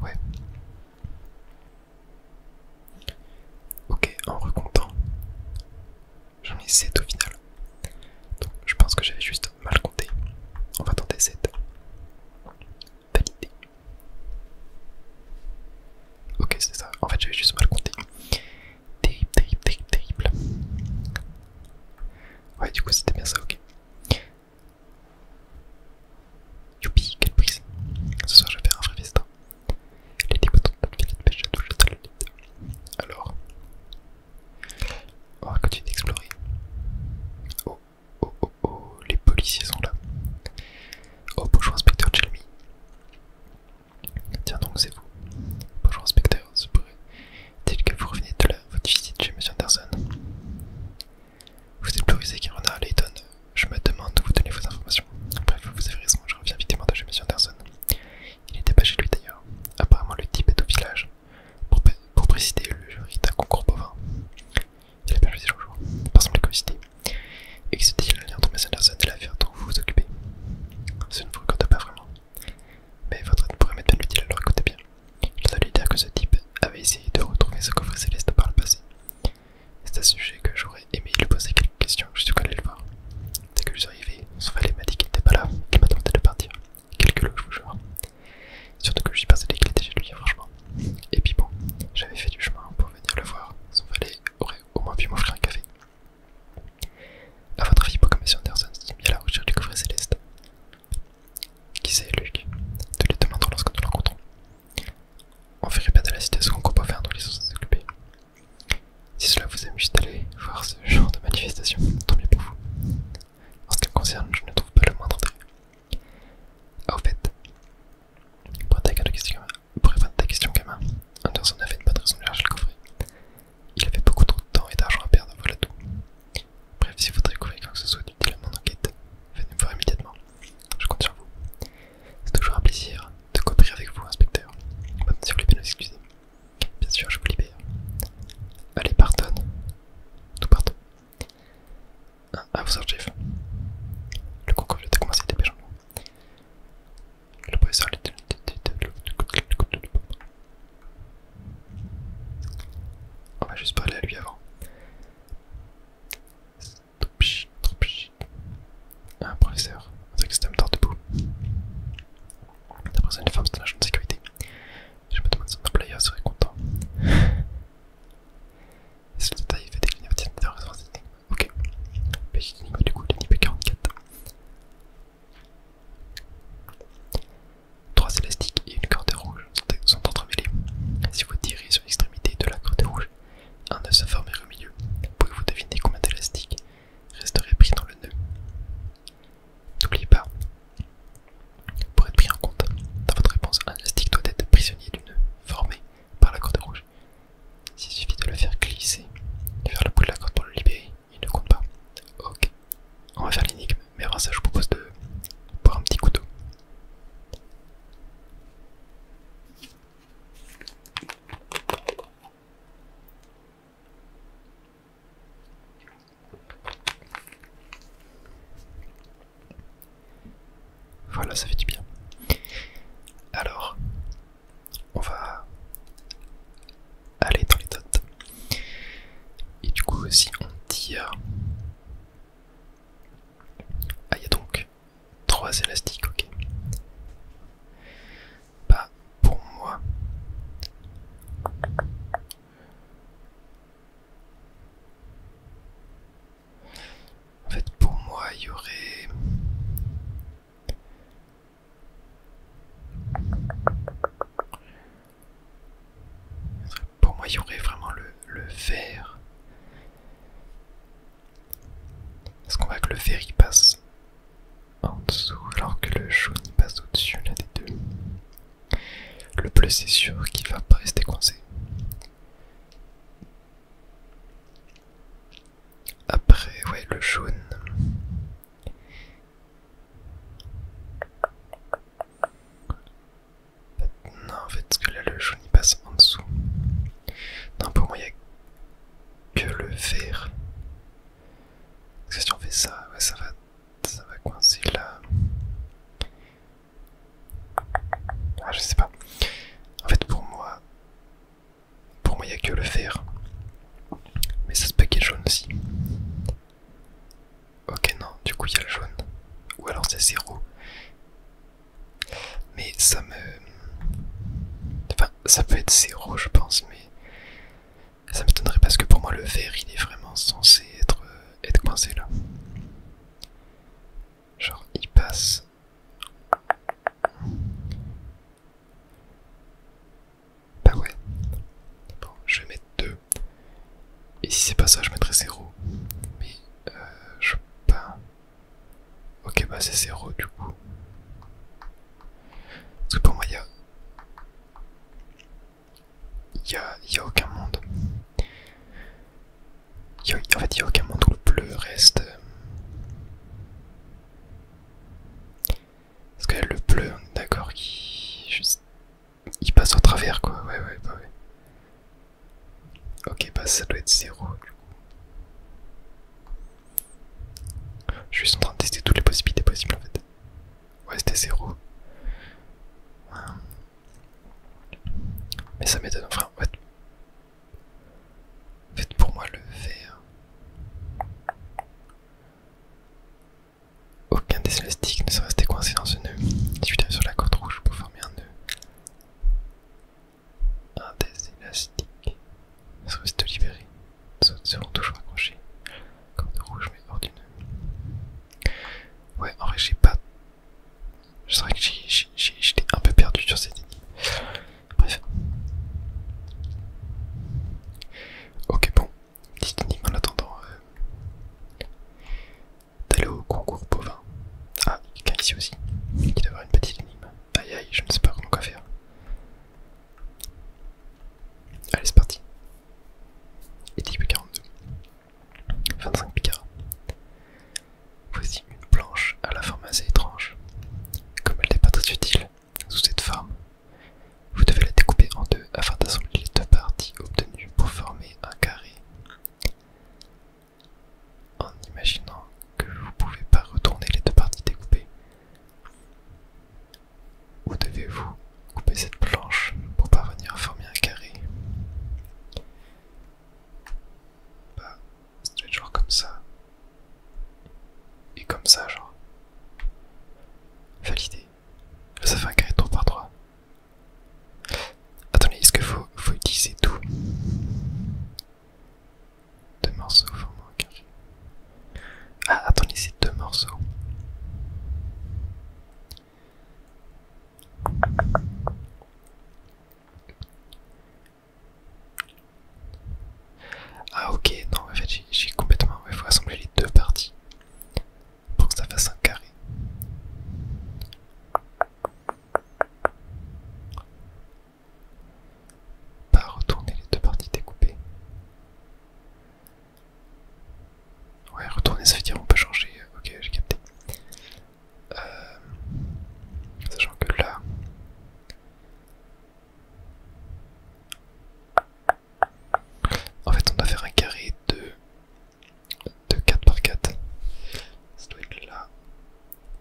Ouais. Ok, en recomptant, j'en ai 7 au final. Donc je pense que j'avais juste mal compté. On va tenter 7. Validé. Ok, c'est ça. En fait, j'avais juste mal compté. Terrible, terrible, terrible, terrible. Ouais, du coup, c'était bien ça, ok. Youpi, quelle prise. Ce soir, je vais faire un vrai festin. Les déboutons de notre filet de pêche à toucher dans le lit. Alors, on va continuer d'explorer. Oh, oh, oh, oh, les policiers sont là. Oh, bonjour, inspecteur Jelmy. Tiens donc, c'est vous. Bonjour, inspecteur, se pourrait-il que vous reveniez de votre visite chez Monsieur Anderson? Vous êtes plus rusé qu'un renard à Layton. Je me demande d'où vous donnez vos informations. Bref, vous avez raison, je reviens vite de chez Monsieur Anderson. Il n'était pas chez lui d'ailleurs. Apparemment, le type est au village. Pour préciser, le jury d'un concours bovin. Il a bien choisi le jour, par son curiosité. Existe-t-il un lien entre Monsieur Anderson et l'affaire dont vous vous occupez? Ça ne vous regarde pas vraiment. Mais votre aide pourrait m'être bien utile, alors écoutez bien. Je dois lui dire que ce type avait essayé de retrouver ce coffret céleste par le passé. C'est à ce sujet que j'aurais aimé lui poser quelques questions. Je suis allé le voir. Dès que je suis arrivé, son valet m'a dit qu'il n'était pas là. Il m'a demandé de partir. Quelques lots, je vous jure. Surtout que je suis persuadé qu'il était chez lui, franchement. Et puis bon, j'avais fait du chemin pour venir le voir. Son valet aurait au moins pu m'offrir un café. A votre avis, pourquoi M. Anderson s'est mis à la recherche du coffret céleste? Qui c'est, Luc? Te les demandons lorsque nous le rencontrons. On verrait bien de la cité ce qu'on peut faire, nous les sommes occupés. Si cela vous amuse d'aller voir ce genre de manifestation, tant mieux pour vous. En ce qui me concerne, je ne trouve pas le moindre intérêt. Ah, au fait, pour répondre à ta question, gamin, Anderson avait une bonne raison de chercher le coffret. Il avait beaucoup trop de temps et d'argent à perdre, voilà tout. Bref, si vous découvrez quoi que ce soit d'utile à mon enquête, venez me voir immédiatement. Je compte sur vous. C'est toujours un plaisir de coopérer avec vous, inspecteur. Maintenant, si vous voulez bien nous excuser. Bien sûr, je vous libère. Allez, pardonne. Nous partons. À vos ordres, chef. Le concours vient de commencer, dépêchons-nous. Le professeur on va juste parler à lui avant. Un professeur, on dirait que c'est un temps debout. une femme, c'est un agent de sécurité. Je me demande si son employeur serait content. Ce détail fait décliner votre identité en raison de cette énigme. Ok. Petite énigme du coup, l'énigme 44. 3 élastiques et une corde rouge sont entremêlés. Si vous tirez sur l'extrémité de la corde rouge, un nœud se formerait au milieu. Pouvez-vous deviner combien d'élastiques resteraient pris dans le nœud? N'oubliez pas, pour être pris en compte, dans votre réponse, un élastique doit être prisonnier du nœud formé par la corde rouge. S'il suffit de le faire glisser vers le bout de la corde pour le libérer, il ne compte pas. Ok, on va faire l'énigme, mais avant ça je vous propose de boire un petit coup d'eau. Voilà, ça fait du bien. Alors, on va aller dans les notes. Et du coup, si on tire... Ah, il y a donc 3 élastiques, ok. Bah, pour moi... En fait, pour moi, il y aurait... Pour moi, il y aurait vraiment le vert. Est-ce qu'on voit que le vert il passe en dessous alors que le jaune il passe au-dessus là des deux? Le bleu c'est sûr qu'il va pas rester coincé. Après, ouais, le jaune. Non, en fait, parce que là le jaune il passe en dessous. Non, pour moi il y a que le vert. Parce que si on fait ça, ouais, ça va coincer là. Ah, je sais pas. En fait, pour moi il y a que le vert. Mais ça se peut qu'il y ait le jaune aussi. Ok, non, du coup il y a le jaune. Ou alors c'est 0. Mais ça me... Enfin, ça peut être 0 je pense, mais... Ça m'étonnerait parce que pour moi le vert il est vraiment censé être coincé là. Genre il passe... Bah ouais. Bon, je vais mettre 2. Et si c'est pas ça je mettrai 0. Mais je sais pas... Ok, bah c'est 0 du coup. Parce que pour moi il y a... Il y a aucun monde. En fait il y a aucun monde où le bleu reste... Parce que le bleu, on est d'accord il passe au travers quoi, ouais, bah ouais. Ok, bah ça doit être 0 du coup. Je suis juste en train de tester toutes les possibilités possibles en fait. Ouais, c'était 0. Mais ça m'étonne, enfin, en fait pour moi le vert... Aucun des élastiques ne serait resté coincé dans ce nœud. Si je tire sur la corde rouge pour former un nœud, un des élastiques serait resté libéré. Les autres seront toujours accrochés. Corde rouge mais hors du nœud. Ouais, en vrai j'ai pas... C'est vrai que j'étais un peu perdu sur cette énigme. Bref. Ok, bon. Petite énigme en attendant d'aller au concours bovin. Ah, il y a quelqu'un ici aussi qui doit avoir une petite énigme. Aïe aïe, je ne sais pas vraiment quoi faire. Allez, c'est parti. Énigme 42. 25 picards. Voici une planche à la forme assez étrange. Comme elle dépasse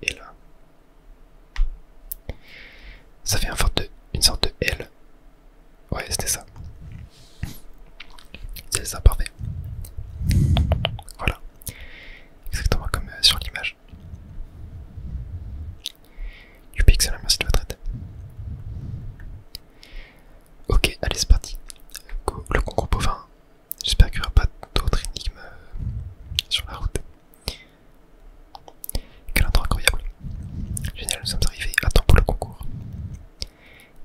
et là. Ça fait une sorte de L. Ouais, c'était ça. C'est ça, parfait. Voilà. Exactement comme sur l'image. Du pixel, merci de votre aide. Ok, allez, c'est parti. Go, le concours bovin. J'espère qu'il n'y aura pas d'autres énigmes sur la route. Quel endroit incroyable. Génial, nous sommes arrivés à temps pour le concours.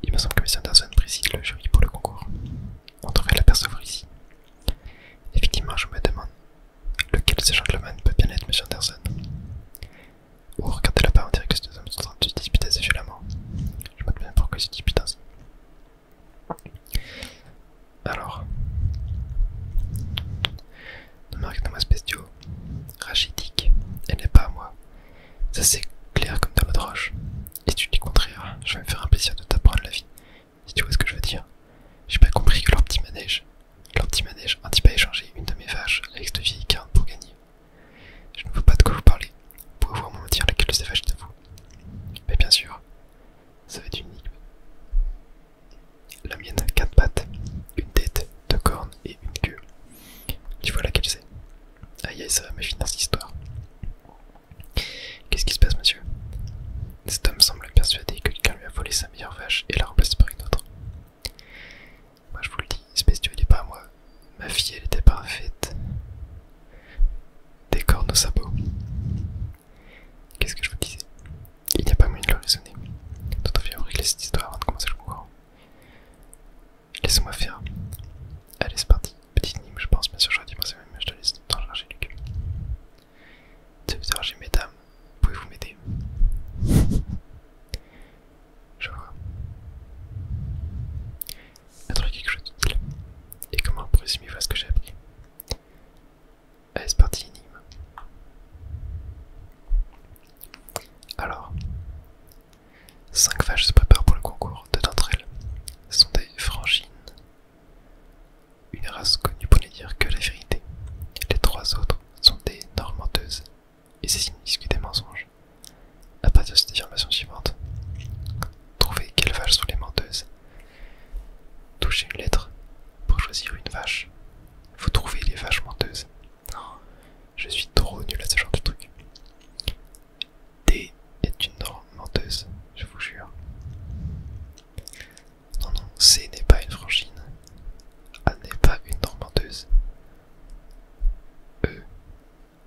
Il me semble que M. Anderson préside le jury pour le concours. On devrait l'apercevoir ici. Effectivement, je me demande lequel de ces gentlemen peut bien être M. Anderson. Oh, regardez là-bas, on dirait que ces deux hommes sont en train de se disputer assez violemment. Je me demande pourquoi ils se disputent ainsi. Alors, ne m'arrêtez-moi ce bestiau. Rachitique, elle n'est pas à moi. Ça c'est clair comme de l'eau de roche. Et si tu dis le contraire, je vais me faire un plaisir de t'apprendre la vie. Si tu vois ce que je veux dire. J'ai pas compris que leur petit manège, un type a échangé une de mes vaches avec cette vieille carne pour gagner. Je ne vois pas de quoi vous parler. Pouvez-vous me dire laquelle de ces vaches est à vous? Mais bien sûr, ça va être une énigme. La mienne a 4 pattes, une tête, 2 cornes et une queue. Tu vois laquelle c'est? Aïe aïe, ça va me finir cette histoire. Qu'est-ce qui se passe, monsieur? Cet homme semble persuadé que quelqu'un lui a volé sa meilleure vache et l'a remplacée par une autre. Moi je vous le dis, ce bestiau il est pas à moi. Ma fille elle était parfaite. Des cornes aux sabots. Qu'est-ce que je vous disais? Il n'y a pas moyen de le raisonner. Tout à fait régler cette histoire avant de commencer le concours. Laissez-moi faire. Allez, c'est parti. Petite énigme, je pense, bien sûr, j'aurais dit moi c'est même, je te laisse tout le temps charger Luc. J'ai mesdames, pouvez-vous m'aider? Je vois. Être quelque chose d'utile. Et comment pour résumer, voilà ce que j'ai appris. Allez, c'est parti, énigme. Alors, 5 vaches se préparent pour le concours. 2 d'entre elles sont des frangines. Une race connue pour ne dire que la vérité. Les 3 autres sont des normandeuses. Et c'est signe des mensonges. À partir de cette affirmation suivante, trouvez quelles vaches sont les menteuses. Touchez une lettre pour choisir une vache. Vous trouvez les vaches menteuses. Non, je suis trop nul à ce genre de truc. D est une menteuse, je vous jure. Non, non, C n'est pas une frangine. A n'est pas une normandeuse. E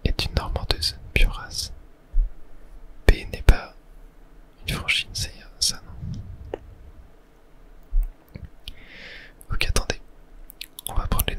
est une normandeuse, pure race. B n'est pas une frangine, c'est ça, non. Ok, attendez. On va prendre les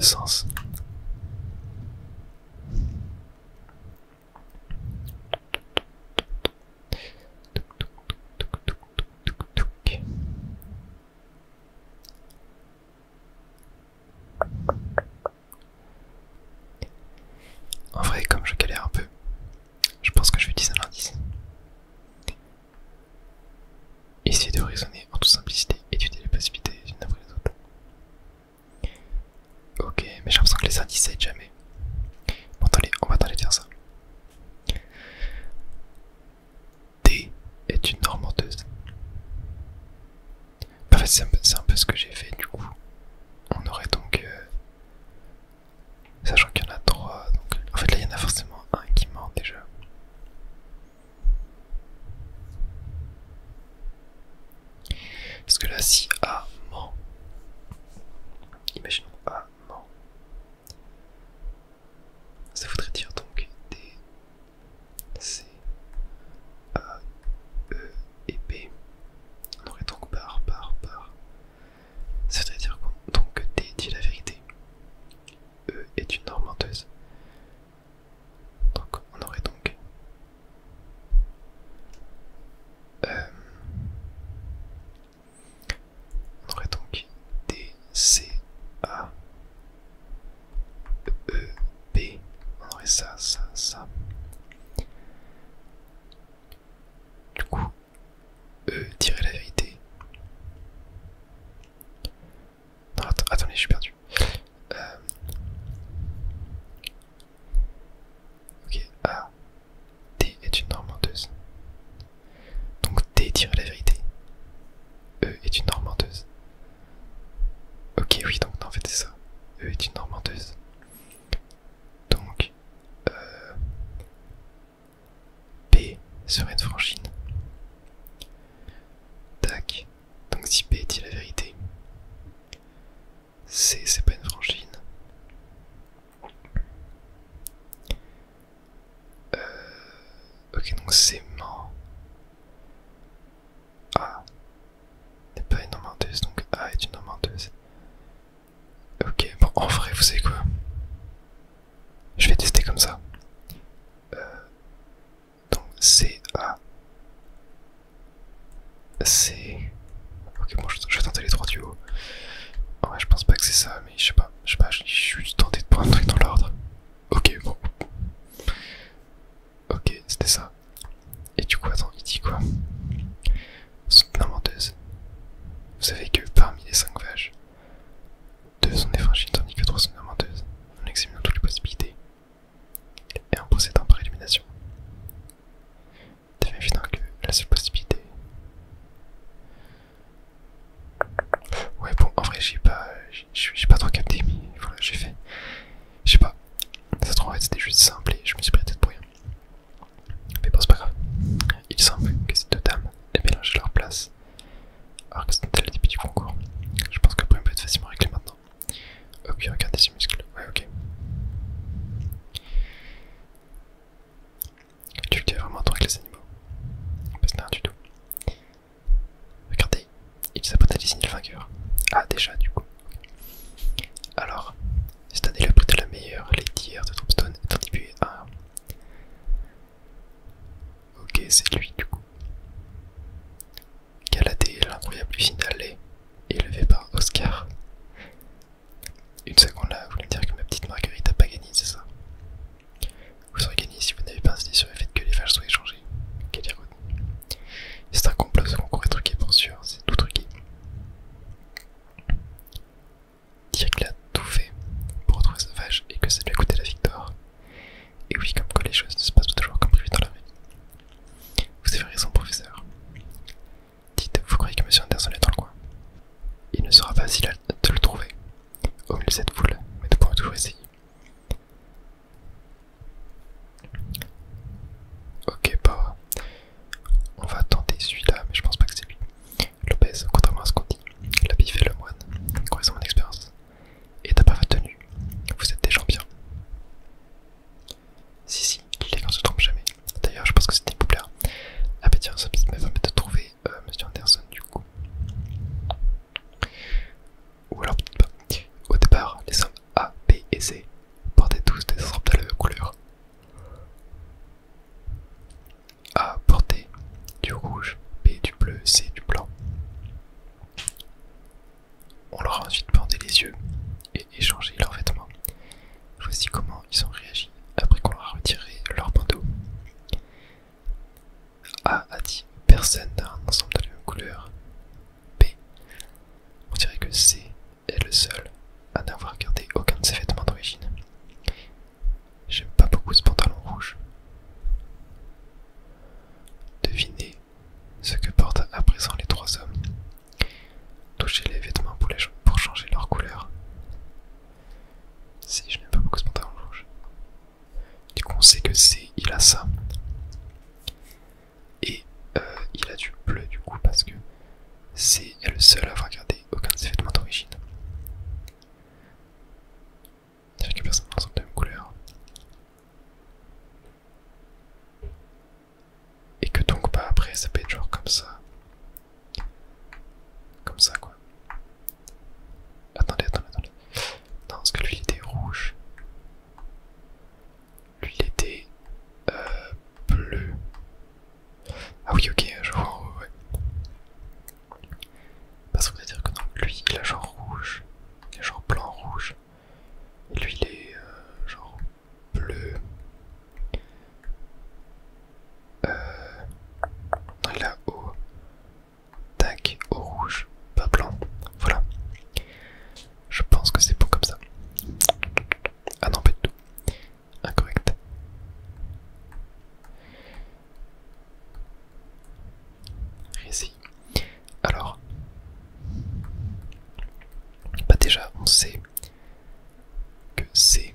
sens. En vrai, comme je galère un peu, je pense que je vais utiliser un indice. Essayer de raisonner en toute simplicité, étudier les possibilités les unes après les autres. Ok, mais j'ai l'impression que les indices ça aide jamais. Bon, attendez, on va aller faire ça. D est une norme menteuse. En fait, c'est un peu ce que j'ai fait du coup. On aurait donc. Sachant qu'il y en a 3, donc. En fait, là, il y en a forcément un qui ment déjà. Parce que là, si A ment. Imaginons A ment. Ça voudrait dire donc D, C, A, E et B. On aurait donc par. Ça voudrait dire donc que D dit la vérité. E est une norme menteuse. Donc on aurait donc D, C, A, E, B. On aurait ça. Du coup, E dirait la vérité. Non, attendez, je suis perdu. Ok, A, D est une norme menteuse. Donc D dirait la vérité. E est une norme menteuse. Ok, oui, donc non, en fait c'est ça. E est une norme menteuse. Donc B serait une franchise. Tac. Donc si B dit la vérité, C c'est pas une franchise. Ok, donc C ment. A n'est pas une norme menteuse, donc A est une norme menteuse. Ok, bon, en vrai, vous savez quoi? Je vais tester comme ça. Donc C, A, C. Ok, bon, je vais tenter les 3 du haut. En vrai, je pense pas que c'est ça, mais je sais pas, je suis tenté de prendre un truc dans l'ordre. Ok, bon. Ok, c'était ça. Et du coup, attends, il dit quoi? Sont une menteuse. Vous savez que parmi les 5 vaches, 2 sont des franchines tandis que 3 sont des menteuses. En examinant toutes les possibilités et en procédant par élimination. Il devient évident que la seule possibilité. Ouais, bon, en vrai, j'ai pas trop capté, mais voilà, j'ai fait. Je sais pas. Ça se trouve, en fait, c'était juste simple et je me suis pris la tête pour rien. Mais bon, c'est pas grave. Il semble que ces 2 dames aient mélangé leur place. Alors que c'était le début du concours. Je pense que le problème peut être facilement réglé maintenant. Ok, regardez ces muscles. Ouais, ok. Tu as vraiment tort avec les animaux. Pas rien du tout. Regardez, il s'apprête à désigner le vainqueur. Ah, déjà, du coup. Alors, cette année, le prix de la meilleure laitière de Dropstone est attribué à. Ok, c'est lui, du coup. Galadé, l'incroyable finale est élevé par Oscar. Une seconde là, vous voulez me dire que ma petite Marguerite a pas gagné, c'est ça? Vous aurez gagné si vous n'avez pas insisté sur le fait que les vaches soient échangées. Quelle ironie. C'est un complot, ce concours est truqué pour sûr, c'est tout truqué. Dire qu'il a tout fait pour retrouver sa vache et que ça lui a coûté la victoire. Et oui, comme quoi les choses ne se passent pas toujours comme prévu dans la vie. Vous avez raison, professeur. Dites, vous croyez que M. Anderson est dans le coin? Il ne sera pas facile de le trouver au milieu de cette foule, mais nous pourrons toujours essayer. Ok, bah, on va tenter celui-là, mais je pense pas que c'est lui. Lopez, contrairement à ce qu'on dit, la bif et le moine, connaissant mon expérience, et d'après votre tenue, vous êtes des gens bien. Si, les gars ne se trompent jamais. D'ailleurs, je pense que c'était populaire. Ah bah tiens, ça me permet de trouver Monsieur Anderson du coup. Ou alors peut-être pas. Au départ, les sait que c'est, il a ça. Et il a du bleu du coup parce que c'est le seul à avoir gardé aucun de ses vêtements d'origine. C'est-à-dire que personne n'a de la même couleur. Et que donc bah après ça peut être genre comme ça. Comme ça quoi. Attendez. Non, parce que lui il était rouge. Lui il était bleu. Ah oui ok, je vois, ouais. Parce que ça veut dire que non, lui il a genre rouge. Il a genre blanc rouge. Et lui il est genre bleu. Non il a au tac au rouge, pas blanc. Voilà. Je pense que c'est bon comme ça. Ah non pas du tout. Incorrect. Récit. Alors. Bah déjà on sait que c'est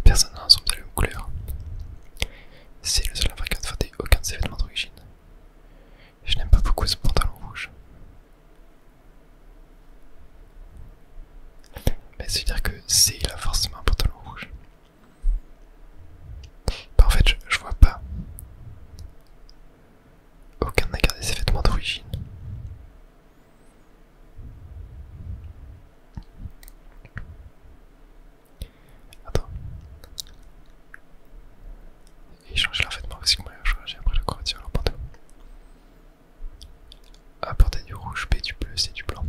personne n'a un ensemble de la même couleur. C'est le seul à avoir gardé aucun de ses vêtements d'origine. Je n'aime pas beaucoup ce pantalon rouge. Mais ça veut dire que c'est il a forcément un pantalon rouge. Bah en fait je vois pas. Aucun n'a gardé ses vêtements d'origine. Attends. Et changer leurs vêtements parce que moi j'ai après la couverture leur pantalon. A porter du rouge, B du bleu, C du blanc.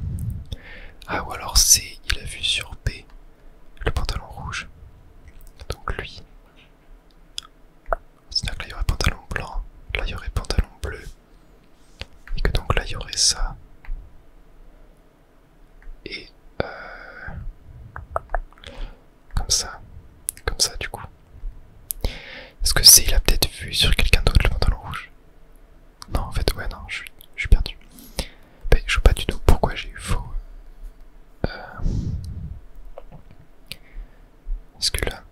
Ah ou alors C il a vu sur B le pantalon rouge. Donc lui. C'est-à-dire que là il y aurait pantalon blanc, là il y aurait pantalon bleu. Et que donc là il y aurait ça. Et comme ça du coup. Est-ce que C il a peut-être vu sur quelqu'un d'autre le pantalon rouge? Non en fait ouais non je suis perdu. Ben, je sais pas du tout pourquoi j'ai eu faux. Parce que là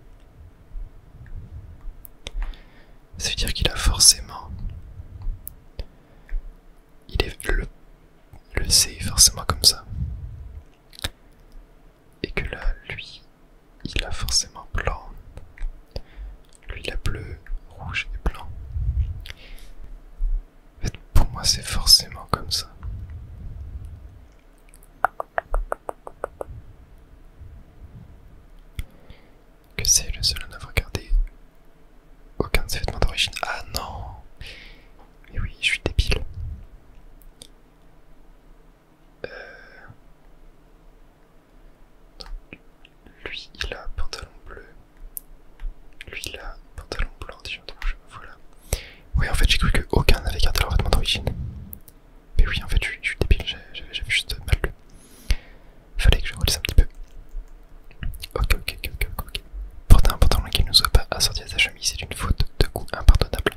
ça veut dire qu'il a forcément. Il est le C est forcément comme ça. Et que là lui il a forcément blanc. Lui il a bleu, rouge et blanc. En fait pour moi c'est forcément comme ça. Que c'est le seul à n'avoir gardé aucun de ses vêtements d'origine. Ah non. Mais oui, je suis débile. Donc, lui il a pantalon bleu. Lui il a pantalon blanc, t-shirt rouge, voilà. Oui en fait j'ai cru que aucun n'avait gardé leur vêtement d'origine. Mais oui en fait je suis débile, j'avais juste mal lu. Fallait que je relise un petit peu. Ok. Porter un pantalon qui ne soit pas assorti à sa chemise est une faute de goût impardonnable.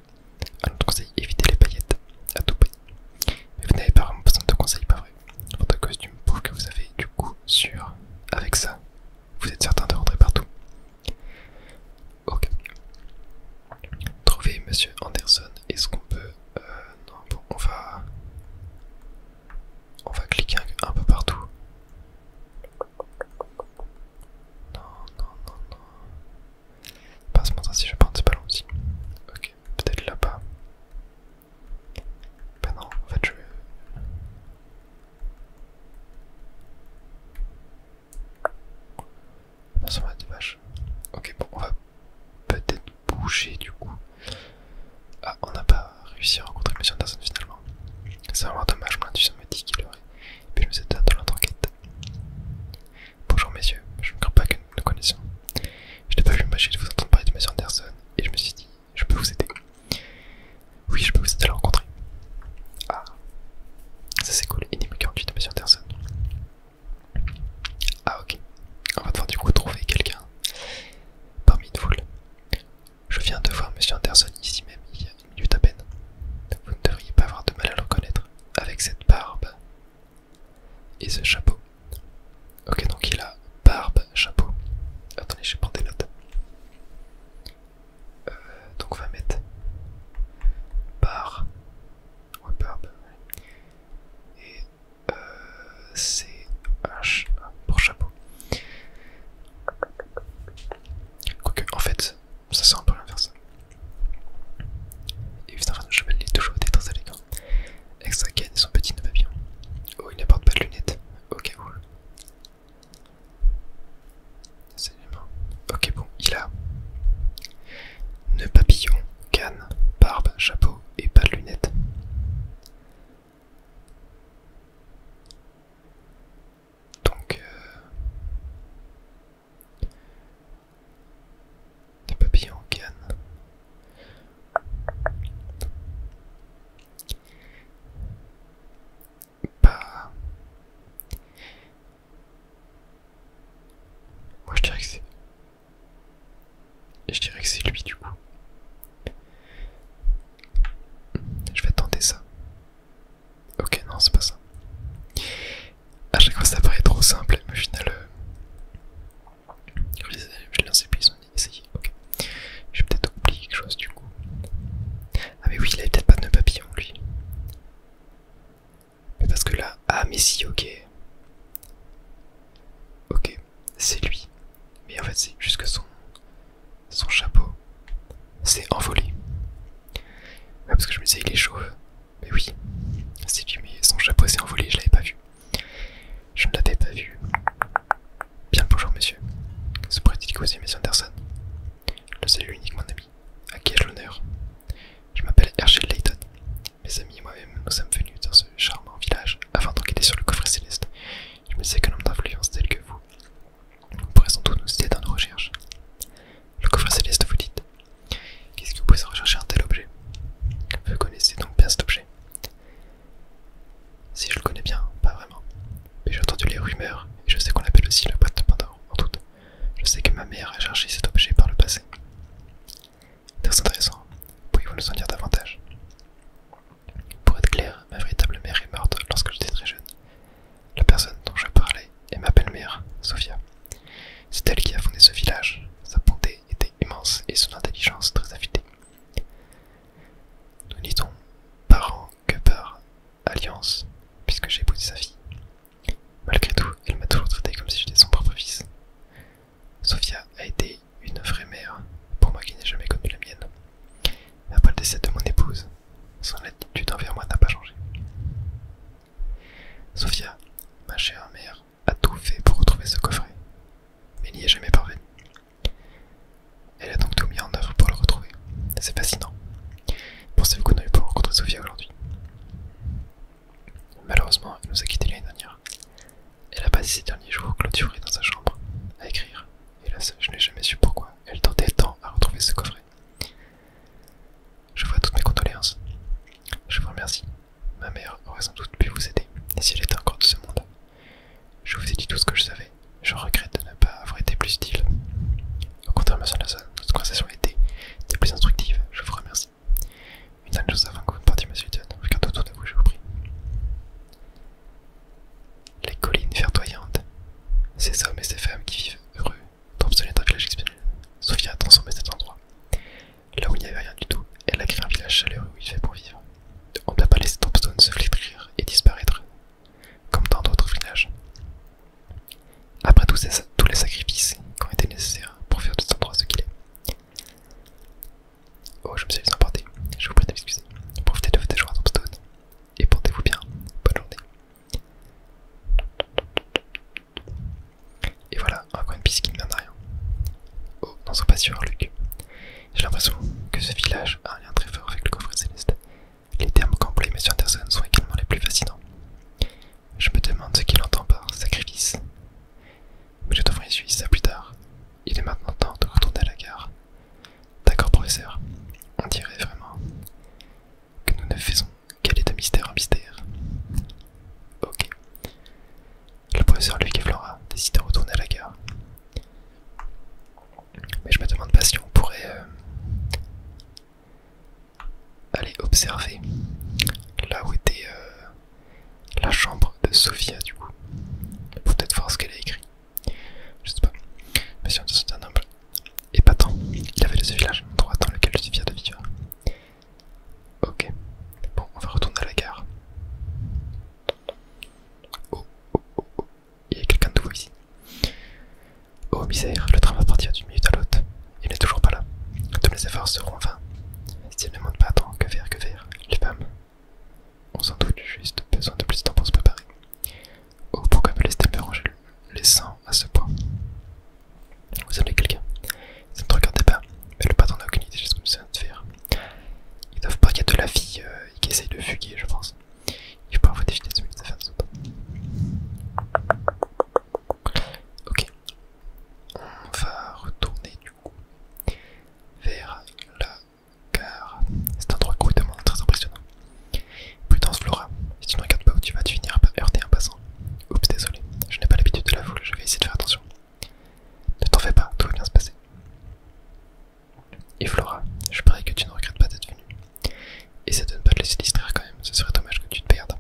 À notre conseil, évitez les paillettes à tout prix. Mais vous n'avez pas vraiment besoin de conseils, pas vrai? Votre costume prouve que vous avez du goût sûr. Avec ça, vous êtes certain de rentrer partout. Ok. Trouvez Monsieur Anderson. Est-ce qu'on peut... non, bon, on va cliquer un peu partout. Non. Pas ce moment si je prends ce ballon aussi. Ok, peut-être là-bas. Ben non, en fait je vais... Ben ça va être des vaches. Ok, bon, on va peut-être bouger du coup. Ah, on n'a pas réussi à rencontrer M. Anderson finalement. C'est vraiment dommage, mon intuition m'a dit qu'il aurait. Puis je me suis dit dans notre enquête. Bonjour messieurs, je ne crois pas que nous nous connaissions. Je n'ai pas vu m'imaginer de vous entendre parler de M. Anderson et je me suis dit, je peux vous aider. Oui, je peux vous aider à le rencontrer. Ah, ça c'est cool. Énigme 48 de M. Anderson. Ah ok, on va devoir du coup trouver quelqu'un parmi une foule. Je viens de voir M. Anderson ici même il y a une minute à peine. Vous ne devriez pas avoir de mal à le reconnaître avec cette barbe et ce chapeau. Ok, donc Non, c'est pas ça. À chaque fois ça paraît trop simple, mais au final... je l'ai lancé, puis ils ont essayé, ok. J'ai peut-être oublié quelque chose du coup. Ah mais oui, il avait peut-être pas de nœud papillon lui. Mais parce que là... Ah mais si, ok. Ok, c'est lui. Mais en fait c'est juste que son chapeau s'est envolé. Ouais, parce que je me disais il est chauve. Mais oui, c'est lui, mais son chapeau s'est envolé, je l'avais pas vu. Je ne l'avais pas vu. Bien le bonjour monsieur. Ce pourrait être que vous aimez monsieur Anderson. Le salut unique mon ami. À qui ai-je l'honneur? Je m'appelle Herschel Layton. Mes amis et moi-même, nous sommes venus dans ce charmant village afin d'enquêter sur le coffret céleste. Je me disais qu'un homme d'influence tel que vous pourrait sans doute nous aider dans nos recherches. Le coffret céleste, vous dites? Qu'est-ce que vous pouvez rechercher un tel objet? Vous connaissez donc bien cet objet? Si je le connais bien, pas vraiment. Mais j'ai entendu les rumeurs, et je sais qu'on l'appelle aussi la boîte de Pandore, en doute. Je sais que ma mère a cherché cet objet par le passé. Très intéressant. Pourriez-vous nous en dire davantage? Pour être clair, ma véritable mère est morte lorsque j'étais très jeune. La personne dont je parlais est ma belle-mère, Sophia. C'est elle qui a fondé ce village. Sa bonté était immense et son intelligence très affûtée. Nous n'étions parents que par alliance, puisque j'ai épousé sa fille. Malgré tout, elle m'a toujours traité comme si j'étais son propre fils. Sophia a été une vraie mère, pour moi qui n'ai jamais connu la mienne. Mais après le décès de mon épouse, son attitude envers moi n'a pas changé. Sophia, ma chère mère, a tout fait pour retrouver ce coffret, mais n'y est jamais parvenue. Elle a donc tout mis en œuvre pour le retrouver. C'est fascinant. Pensez-vous qu'on aurait pu rencontrer Sophia aujourd'hui? Malheureusement, elle nous a quittés l'année dernière. Elle a passé ces derniers jours clôturée dans sa chambre, à écrire. Hélas, je n'ai jamais su pourquoi elle tentait tant à retrouver ce coffret. Je vois toutes mes condoléances. Je vous remercie. Ma mère aurait sans doute pu vous aider, et si elle était encore de ce monde. Je vous ai dit tout ce que je savais. Je regrette de ne pas avoir été plus utile. Au contraire, monsieur Anderson, notre conversation a été des plus instructives. Je vous remercie. Une dernière chose avant que vous ne partiez, monsieur Etienne. Regardez autour de vous, je vous prie. Les collines verdoyantes. Ces hommes et ces femmes qui vivent heureux. Thompson est un village exceptionnel. Sophia a transformé cet endroit. Là où il n'y avait rien du tout, elle a créé un village chaleureux où il fait bon vivre. On ne doit pas laisser Thompson se flétrir et disparaître, comme dans d'autres villages. Après tous les sacrifices qui ont été nécessaires pour faire de cet endroit ce qu'il est. Oh, je me suis laissé emporter. Je vous prie de m'excuser. Profitez de votre joie à Thompson. Et portez-vous bien. Bonne journée. Et voilà, encore une piste qui ne mène à rien. Oh, n'en sois pas sûr, Luc. J'ai l'impression que ce village a un lien très fort avec le coffret céleste. Les termes qu'emploie M. Anderson sont également les plus fascinants. Je me demande ce qu'il entend par sacrifice. Mais je devrais suivre ça plus tard. Il est maintenant temps de retourner à la gare. D'accord, professeur. On dirait vraiment que nous ne faisons qu'aller de mystère en mystère. Ok. Le professeur Luc et Flora décident de retourner à la gare. Mais je me demande pas si on pourrait aller observer là où était la chambre de Sophia du coup. Pour peut-être voir ce qu'elle a écrit. Je sais pas. Monsieur Anderson est un homme épatant. Il avait de ce village un endroit dans lequel je suis fier de vivre. Ok. Bon, on va retourner à la gare. Oh, oh, oh, oh. Il y a quelqu'un de nouveau ici. Oh misère, le train va partir d'une minute à l'autre. Il n'est toujours pas là. Tous les efforts seront vains. S'il ne monte pas tant que faire, les femmes ont sans doute juste besoin de plus de temps pour se préparer. Oh, pourquoi me laisse-t-elle me ranger les sangs à ce point? Vous appelez quelqu'un? Ça ne te regarde pas, mais le patron n'a aucune idée de ce que nous allons faire. Ils doivent pas qu'il y a de la fille qui essaye de fuguer, je pense. Il faut pas avoir des filles de affaires de autres. Ok. On va retourner du coup vers la gare. C'est un endroit complètement très impressionnant. Prudence Flora, si tu ne regardes pas où tu vas, tu finiras par heurter un passant. Oups, désolé, je n'ai pas l'habitude de la foule, je vais essayer de faire attention. Ne t'en fais pas, tout va bien se passer. Et Flora, je parie que tu ne regrettes pas d'être venue. Essaie de ne pas te laisser distraire quand même, ce serait dommage que tu te perdes.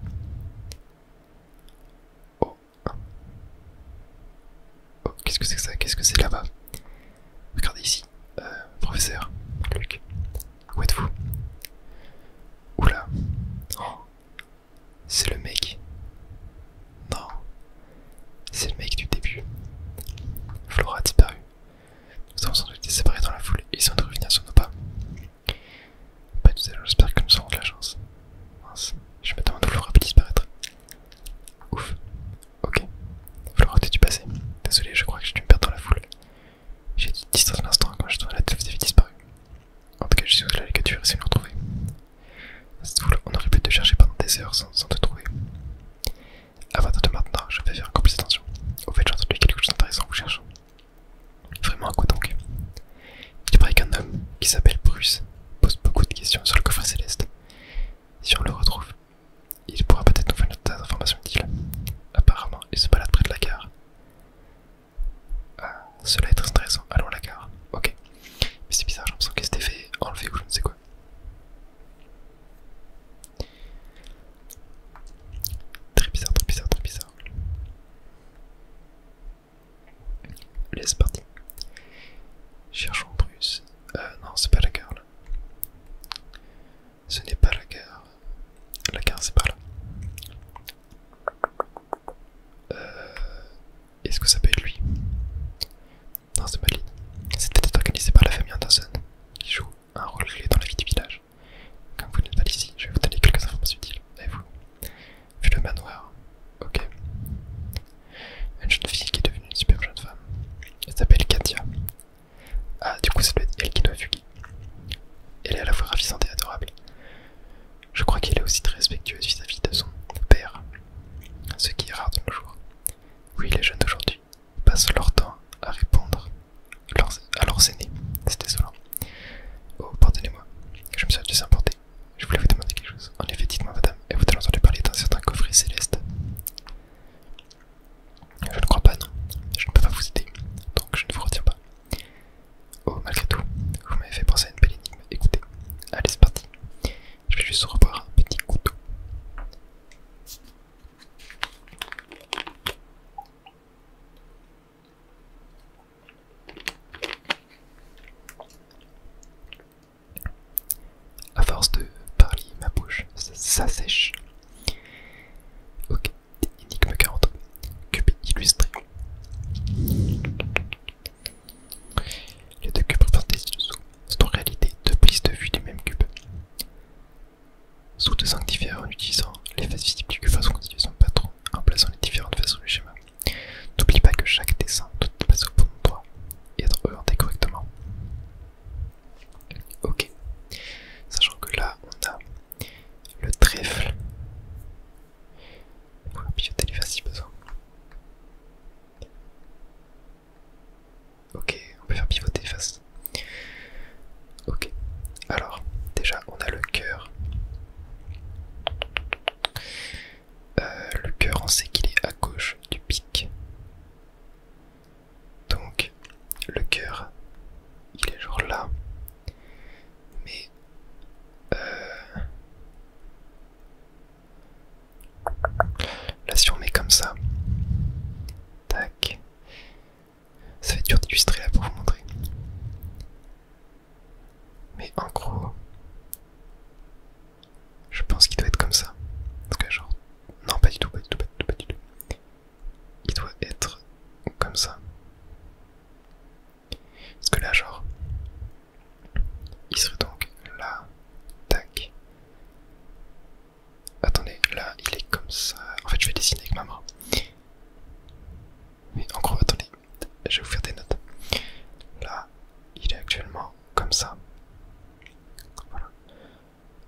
illustrer là pour vous montrer. Mais en gros, je pense qu'il doit être comme ça. En tout cas, genre, non, pas du tout, pas du tout, pas du tout, pas du tout. Il doit être comme ça. Parce que là, genre, il serait donc là, tac. Attendez, là, il est comme ça. En fait, je vais dessiner avec ma main. Mais en gros, attendez, je vais vous faire des notes. Là, il est actuellement comme ça. Voilà.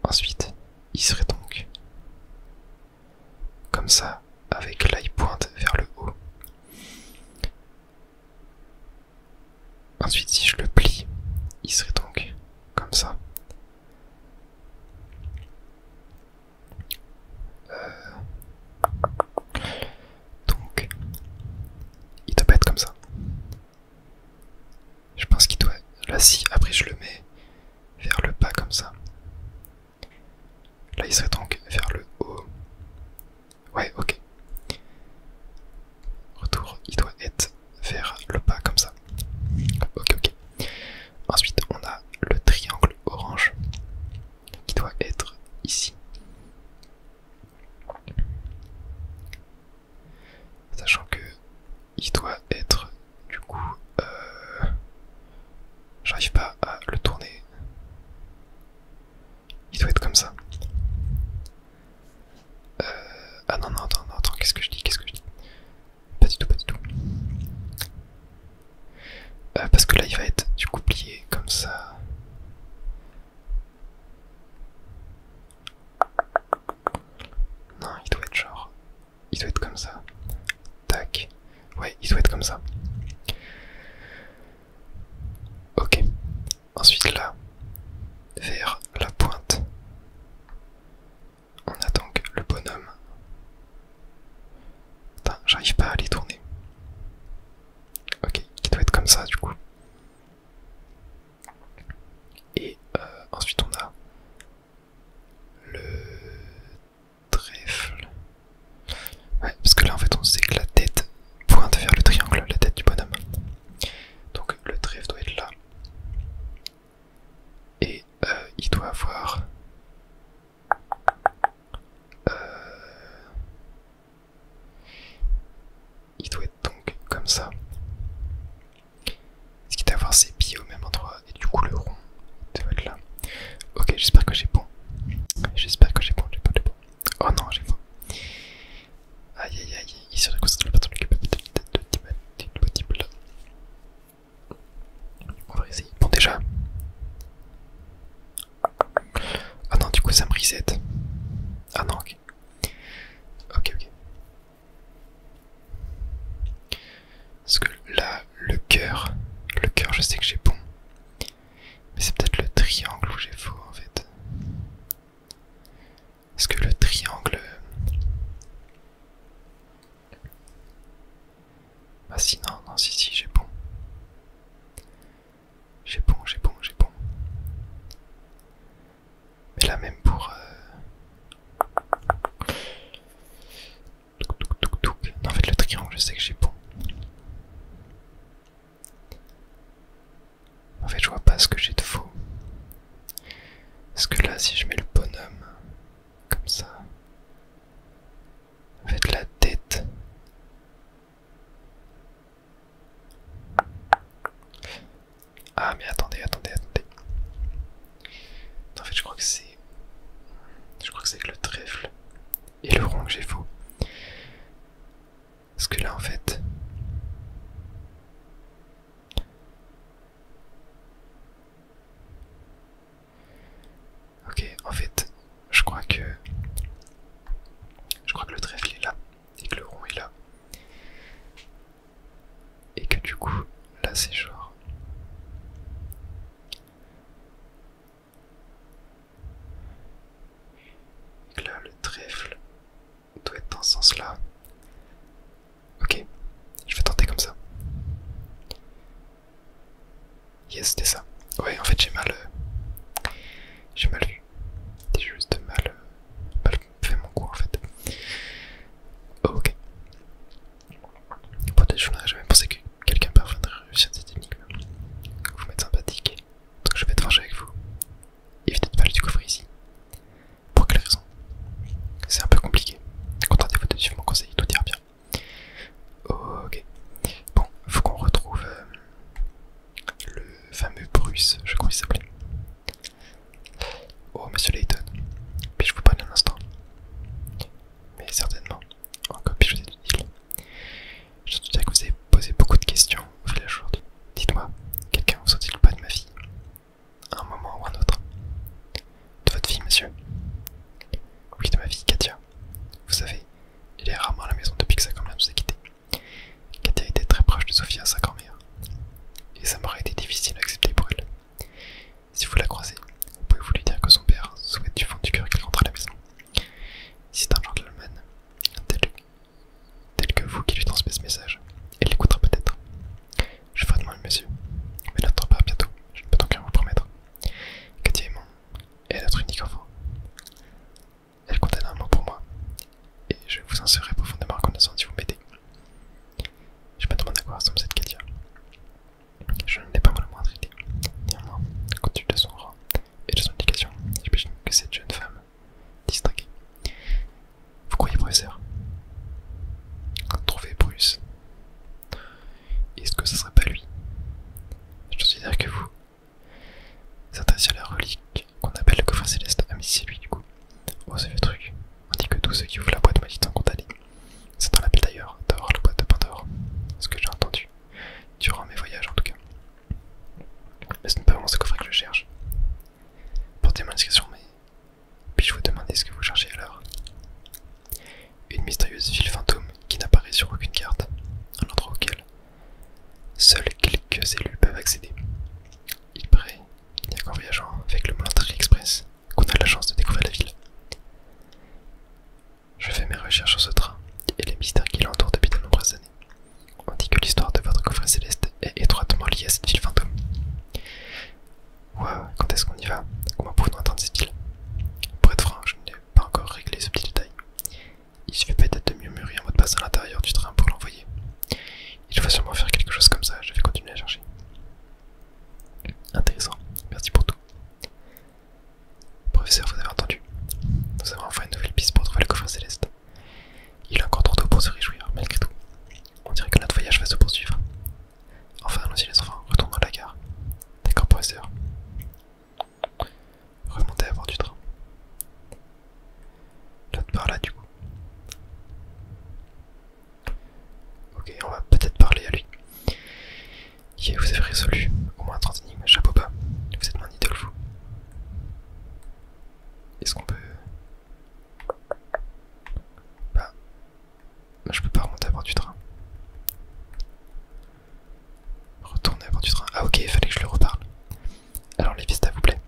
Ensuite, il serait donc comme ça, avec là, il pointe vers le haut. Ensuite, si je le plie, il serait donc comme ça. Donc, il doit pas être comme ça. Je pense qu'il doit... Là, si, après je le mets vers le bas comme ça. Là, il serait donc vers le haut. Ouais, ok. Retour, il doit être vers le bas comme ça. Ok, ok. Ensuite, on a le triangle orange qui doit être ici. Sachant que il doit être du coup... j'arrive pas à le tourner. Il doit être comme ça. Ah non, non, attends, attends, qu'est-ce que je dis, qu'est-ce que je dis? Pas du tout, pas du tout. Parce que là, il va être du coup plié comme ça. Non, il doit être genre... Il doit être comme ça. Tac. Ouais, il doit être comme ça. Ok. Ensuite là, vers la pointe, on a donc le bonhomme. Putain, j'arrive pas à les tourner. Ok, il doit être comme ça du coup. Et ensuite on a le trèfle. Ouais, parce que là en fait on sait que la tête pointe vers le triangle, la tête du bonhomme. Donc le trèfle doit être là. Et il doit avoir... il doit être donc comme ça. Ce qui doit avoir ses pieds au même endroit. Et du coup le rond doit être là. Ok, j'espère que j'ai bon. J'espère que j'ai bon, j'ai bon. Oh non, j'ai bon. Aïe aïe aïe, il serait constaté le patron de type là. On va essayer. Bon déjà. Ah non, du coup ça me reset. Ah non, ok. Ok, ok. Parce que là, le cœur je sais que j'ai bon. Mais c'est peut-être le triangle où j'ai faux en fait. Parce que le triangle... Ah si, non, non, si, si, j'ai bon. J'ai bon, j'ai bon, j'ai bon. Mais là même pour... Non, en fait le triangle je sais que j'ai bon. En fait je vois pas ce que j'ai de faux. Parce que là si je mets le bonhomme comme ça, en fait la tête... Ah mais attendez, attendez, attendez. En fait je crois que c'est... Je crois que c'est avec le trèfle et le rond que j'ai faux. Parce que là en fait... Ok, en fait, je crois que le trèfle est là et que le rond est là. Et que du coup, là c'est genre... Et que là le trèfle doit être dans ce sens-là. Ok, je vais tenter comme ça. Yes, c'était ça. Ouais, en fait j'ai mal... J'ai mal vu. J'ai juste mal fait mon coup en fait. Oh, ok. Peut-être je n'aurais jamais pensé que quelqu'un parviendrait à réussir cette technique. je vous en serai profondément reconnaissant si vous m'aidez. Je me demande à quoi ressemble cette Katia. Je n'en ai pas la moindre idée. Néanmoins, compte tenu de son rang et de son éducation, j'imagine que cette jeune femme distinguée. Vous croyez, professeur? Trouver Bruce. Est-ce que ce serait pas lui? Je considère que vous intéressez à la relique qu'on appelle le coffre céleste. Ah mais c'est lui du coup. Oh c'est le truc. On dit que tous ceux qui ouvrent la boîte magique sont condamnés. C'est un appel d'ailleurs, d'avoir la boîte de Pandore. Ce que j'ai entendu. Durant mes voyages en tout cas. Mais ce n'est pas vraiment ce coffret que je cherche. Portez-moi l'inscription, mais puis-je vous demander ce que vous cherchez alors? Une mystérieuse ville fantôme qui n'apparaît sur aucune carte. Un endroit auquel seuls quelques élus peuvent accéder. Il paraît qu'il n'y a qu'en voyageant avec le Molandry Express qu'on a la chance de découvrir la ville. Je fais mes recherches sur ce train et les mystères qui l'entourent depuis de nombreuses années. On dit que l'histoire de votre coffret céleste est étroitement liée à cette ville fantôme. Waouh, quand est-ce qu'on y va? Comment pouvons-nous atteindre cette ville? Pour être franc, je n'ai pas encore réglé ce petit détail. Il suffit peut-être de murmurer un mot de passe à l'intérieur du train pour l'envoyer. Il faut sûrement faire quelque chose comme ça, je vais continuer à chercher. Intéressant, merci pour tout. Professeur, vous avez entendu? Nous avons enfin une nouvelle piste pour trouver le coffre céleste. Il est encore trop tôt pour se réjouir, malgré tout. On dirait que notre voyage va se poursuivre. Enfin, allons-y les enfants, retournons à la gare. D'accord, professeur. Remontez à bord du train. L'autre par là, du coup. Ok, on va peut-être parler à lui. Yeah, vous avez résolu au moins 30 énigmes, chapeau bas. Vous êtes mon idole, vous. Est-ce qu'on peut... Bah... Je peux pas remonter à bord du train. Retourner à bord du train. Ah ok, il fallait que je lui reparle. Alors les pistes, s'il vous plaît.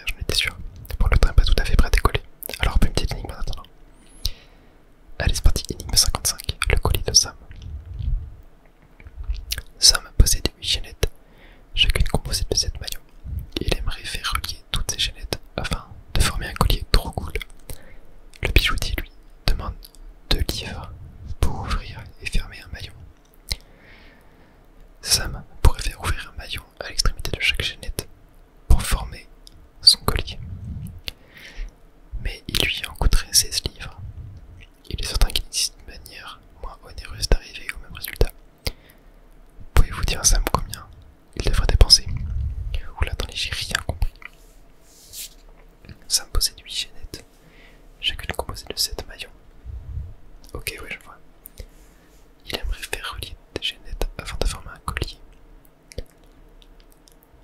J'en étais sûr. Pour le train pas tout à fait prêt à décoller. Alors une petite énigme en attendant. Allez, c'est parti, énigme 55. Le collier de Sam. Sam possède 8 chaînettes, chacune composée de 7 maillons. Il aimerait faire relier toutes ces chaînettes afin de former un collier trop cool. Le bijoutier, lui, demande 2 livres pour ouvrir et fermer un maillon. Sam pourrait faire ouvrir un maillon à l'extrémité de chaque chaînette pour former son collier. Mais il lui en coûterait 16 livres. Il est certain qu'il existe une manière moins onéreuse d'arriver au même résultat. Pouvez-vous dire à Sam combien il devrait dépenser? Oula, attendez, j'ai rien compris. Sam possède 8 chaînettes, chacune composée de 7 maillons. Ok, ouais, je vois. Il aimerait faire relier des chaînettes afin de former un collier.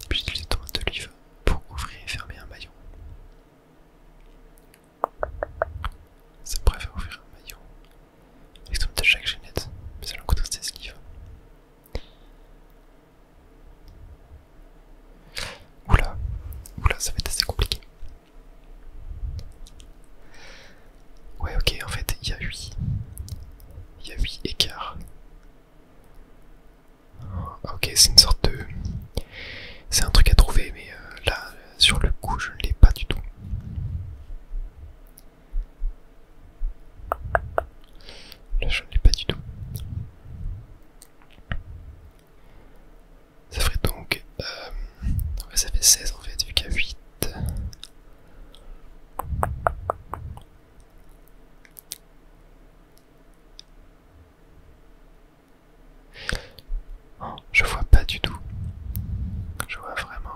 Puis il demande 2 livres pour ouvrir et fermer un maillon. Ça pourrait faire ouvrir un maillon à l'extrémité de chaque chaînette, mais ça lui coûterait 16 livres. Oula, ça va être assez compliqué. Ouais, ok, en fait, il y a 8 écarts. Ok, c'est une sorte de... C'est un truc à trouver, mais là, sur le coup, je ne l'ai pas du tout. Là, je ne l'ai pas du tout. Ça ferait donc... ouais, ça fait 16 en fait, vu qu'il y a 8. Oh, je vois pas du tout. Je vois vraiment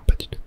pas du tout.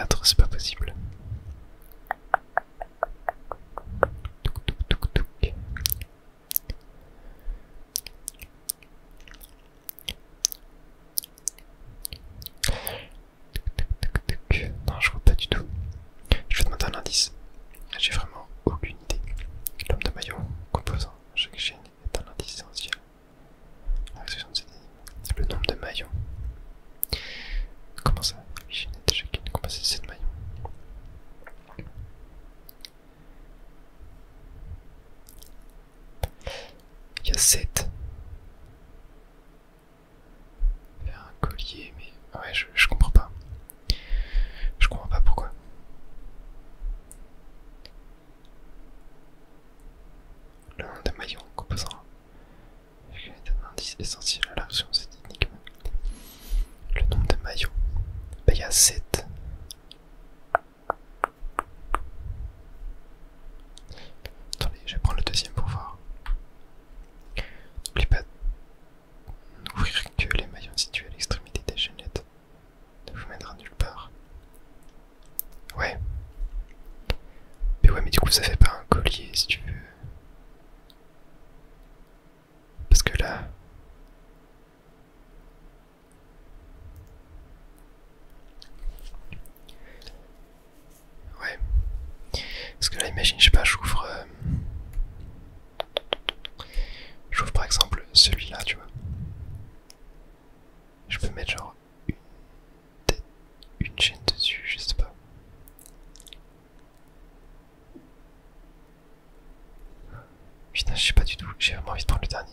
4, c'est pas possible. Touc, touc, touc, touc. Non, je vois pas du tout. Je vais demander un indice. J'ai vraiment aucune idée. L'homme de maillot composant chaque chaîne est un indice essentiel. La résolution de cette énigme. Le nombre de maillons. Comment ça? 8 chaînettes chacune composées de 7 maillons. Il y a 7. Faire un collier, mais ouais, je comprends pas. Je comprends pas pourquoi. Le nombre de maillons composant est un indice essentiel à la résolution de cette énigme. Le nombre de maillons. Bah, il y a 7. Attendez, je vais prendre le deuxième pour voir. N'oublie pas d'ouvrir que les maillons situés à l'extrémité des chaînettes. Ne vous mènera nulle part. Ouais. Mais ouais, mais du coup, ça fait pas un collier si tu veux. Parce que là. Ouais. Parce que là, imagine, je sais pas, j'ouvre. J'ouvre par exemple celui-là, tu vois. Je peux mettre genre une chaîne dessus, je sais pas. Putain, je sais pas du tout, j'ai vraiment envie de prendre le dernier.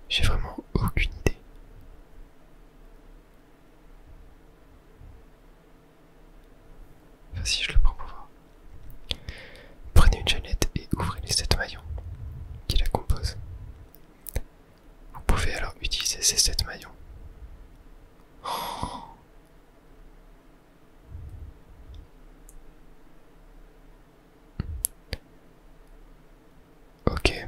J'ai vraiment aucune idée. Vas-y, je le prends pour voir. Prenez une chaînette et ouvrez les 7 maillons qui la composent. Vous pouvez alors utiliser ces 7 maillons. Oh. Ok.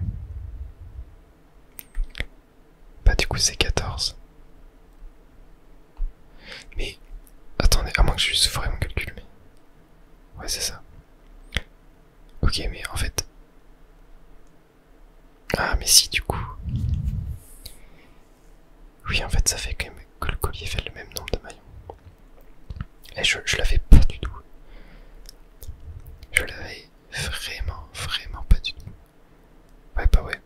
Bah du coup c'est 14. Mais attendez, à moins que je juste ferais mon calcul, mais... Ouais, c'est ça. Ok, mais en fait... Ah, mais si, du coup... Oui, en fait, ça fait quand même que le collier fait le même nombre de maillons. Et je l'avais pas du tout. Je l'avais vraiment pas du tout. Ouais, bah ouais.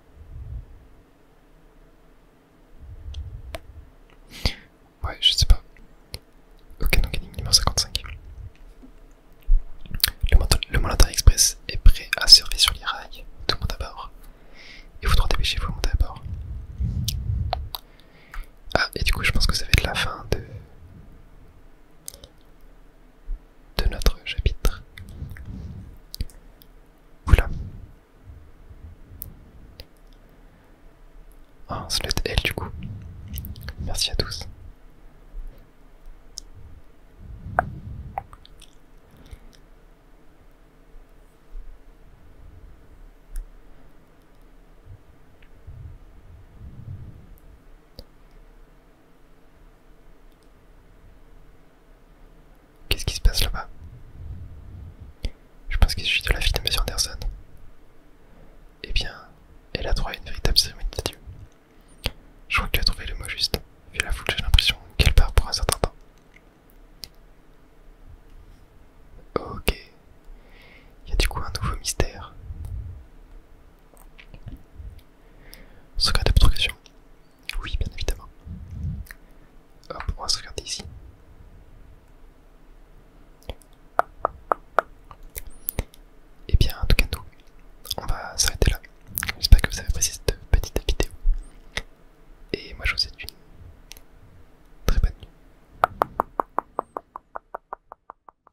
Ouais, je sais pas. Ok, donc énigme numéro 55. Le Molenbeek Express est prêt à surfer sur les rails. Tout le monde à bord. Et vous devez dépêcher-vous à monter à bord. Ah, et du coup, je pense que ça va être la fin de notre chapitre. Oula. Ah, ça doit être elle du coup. Merci à tous.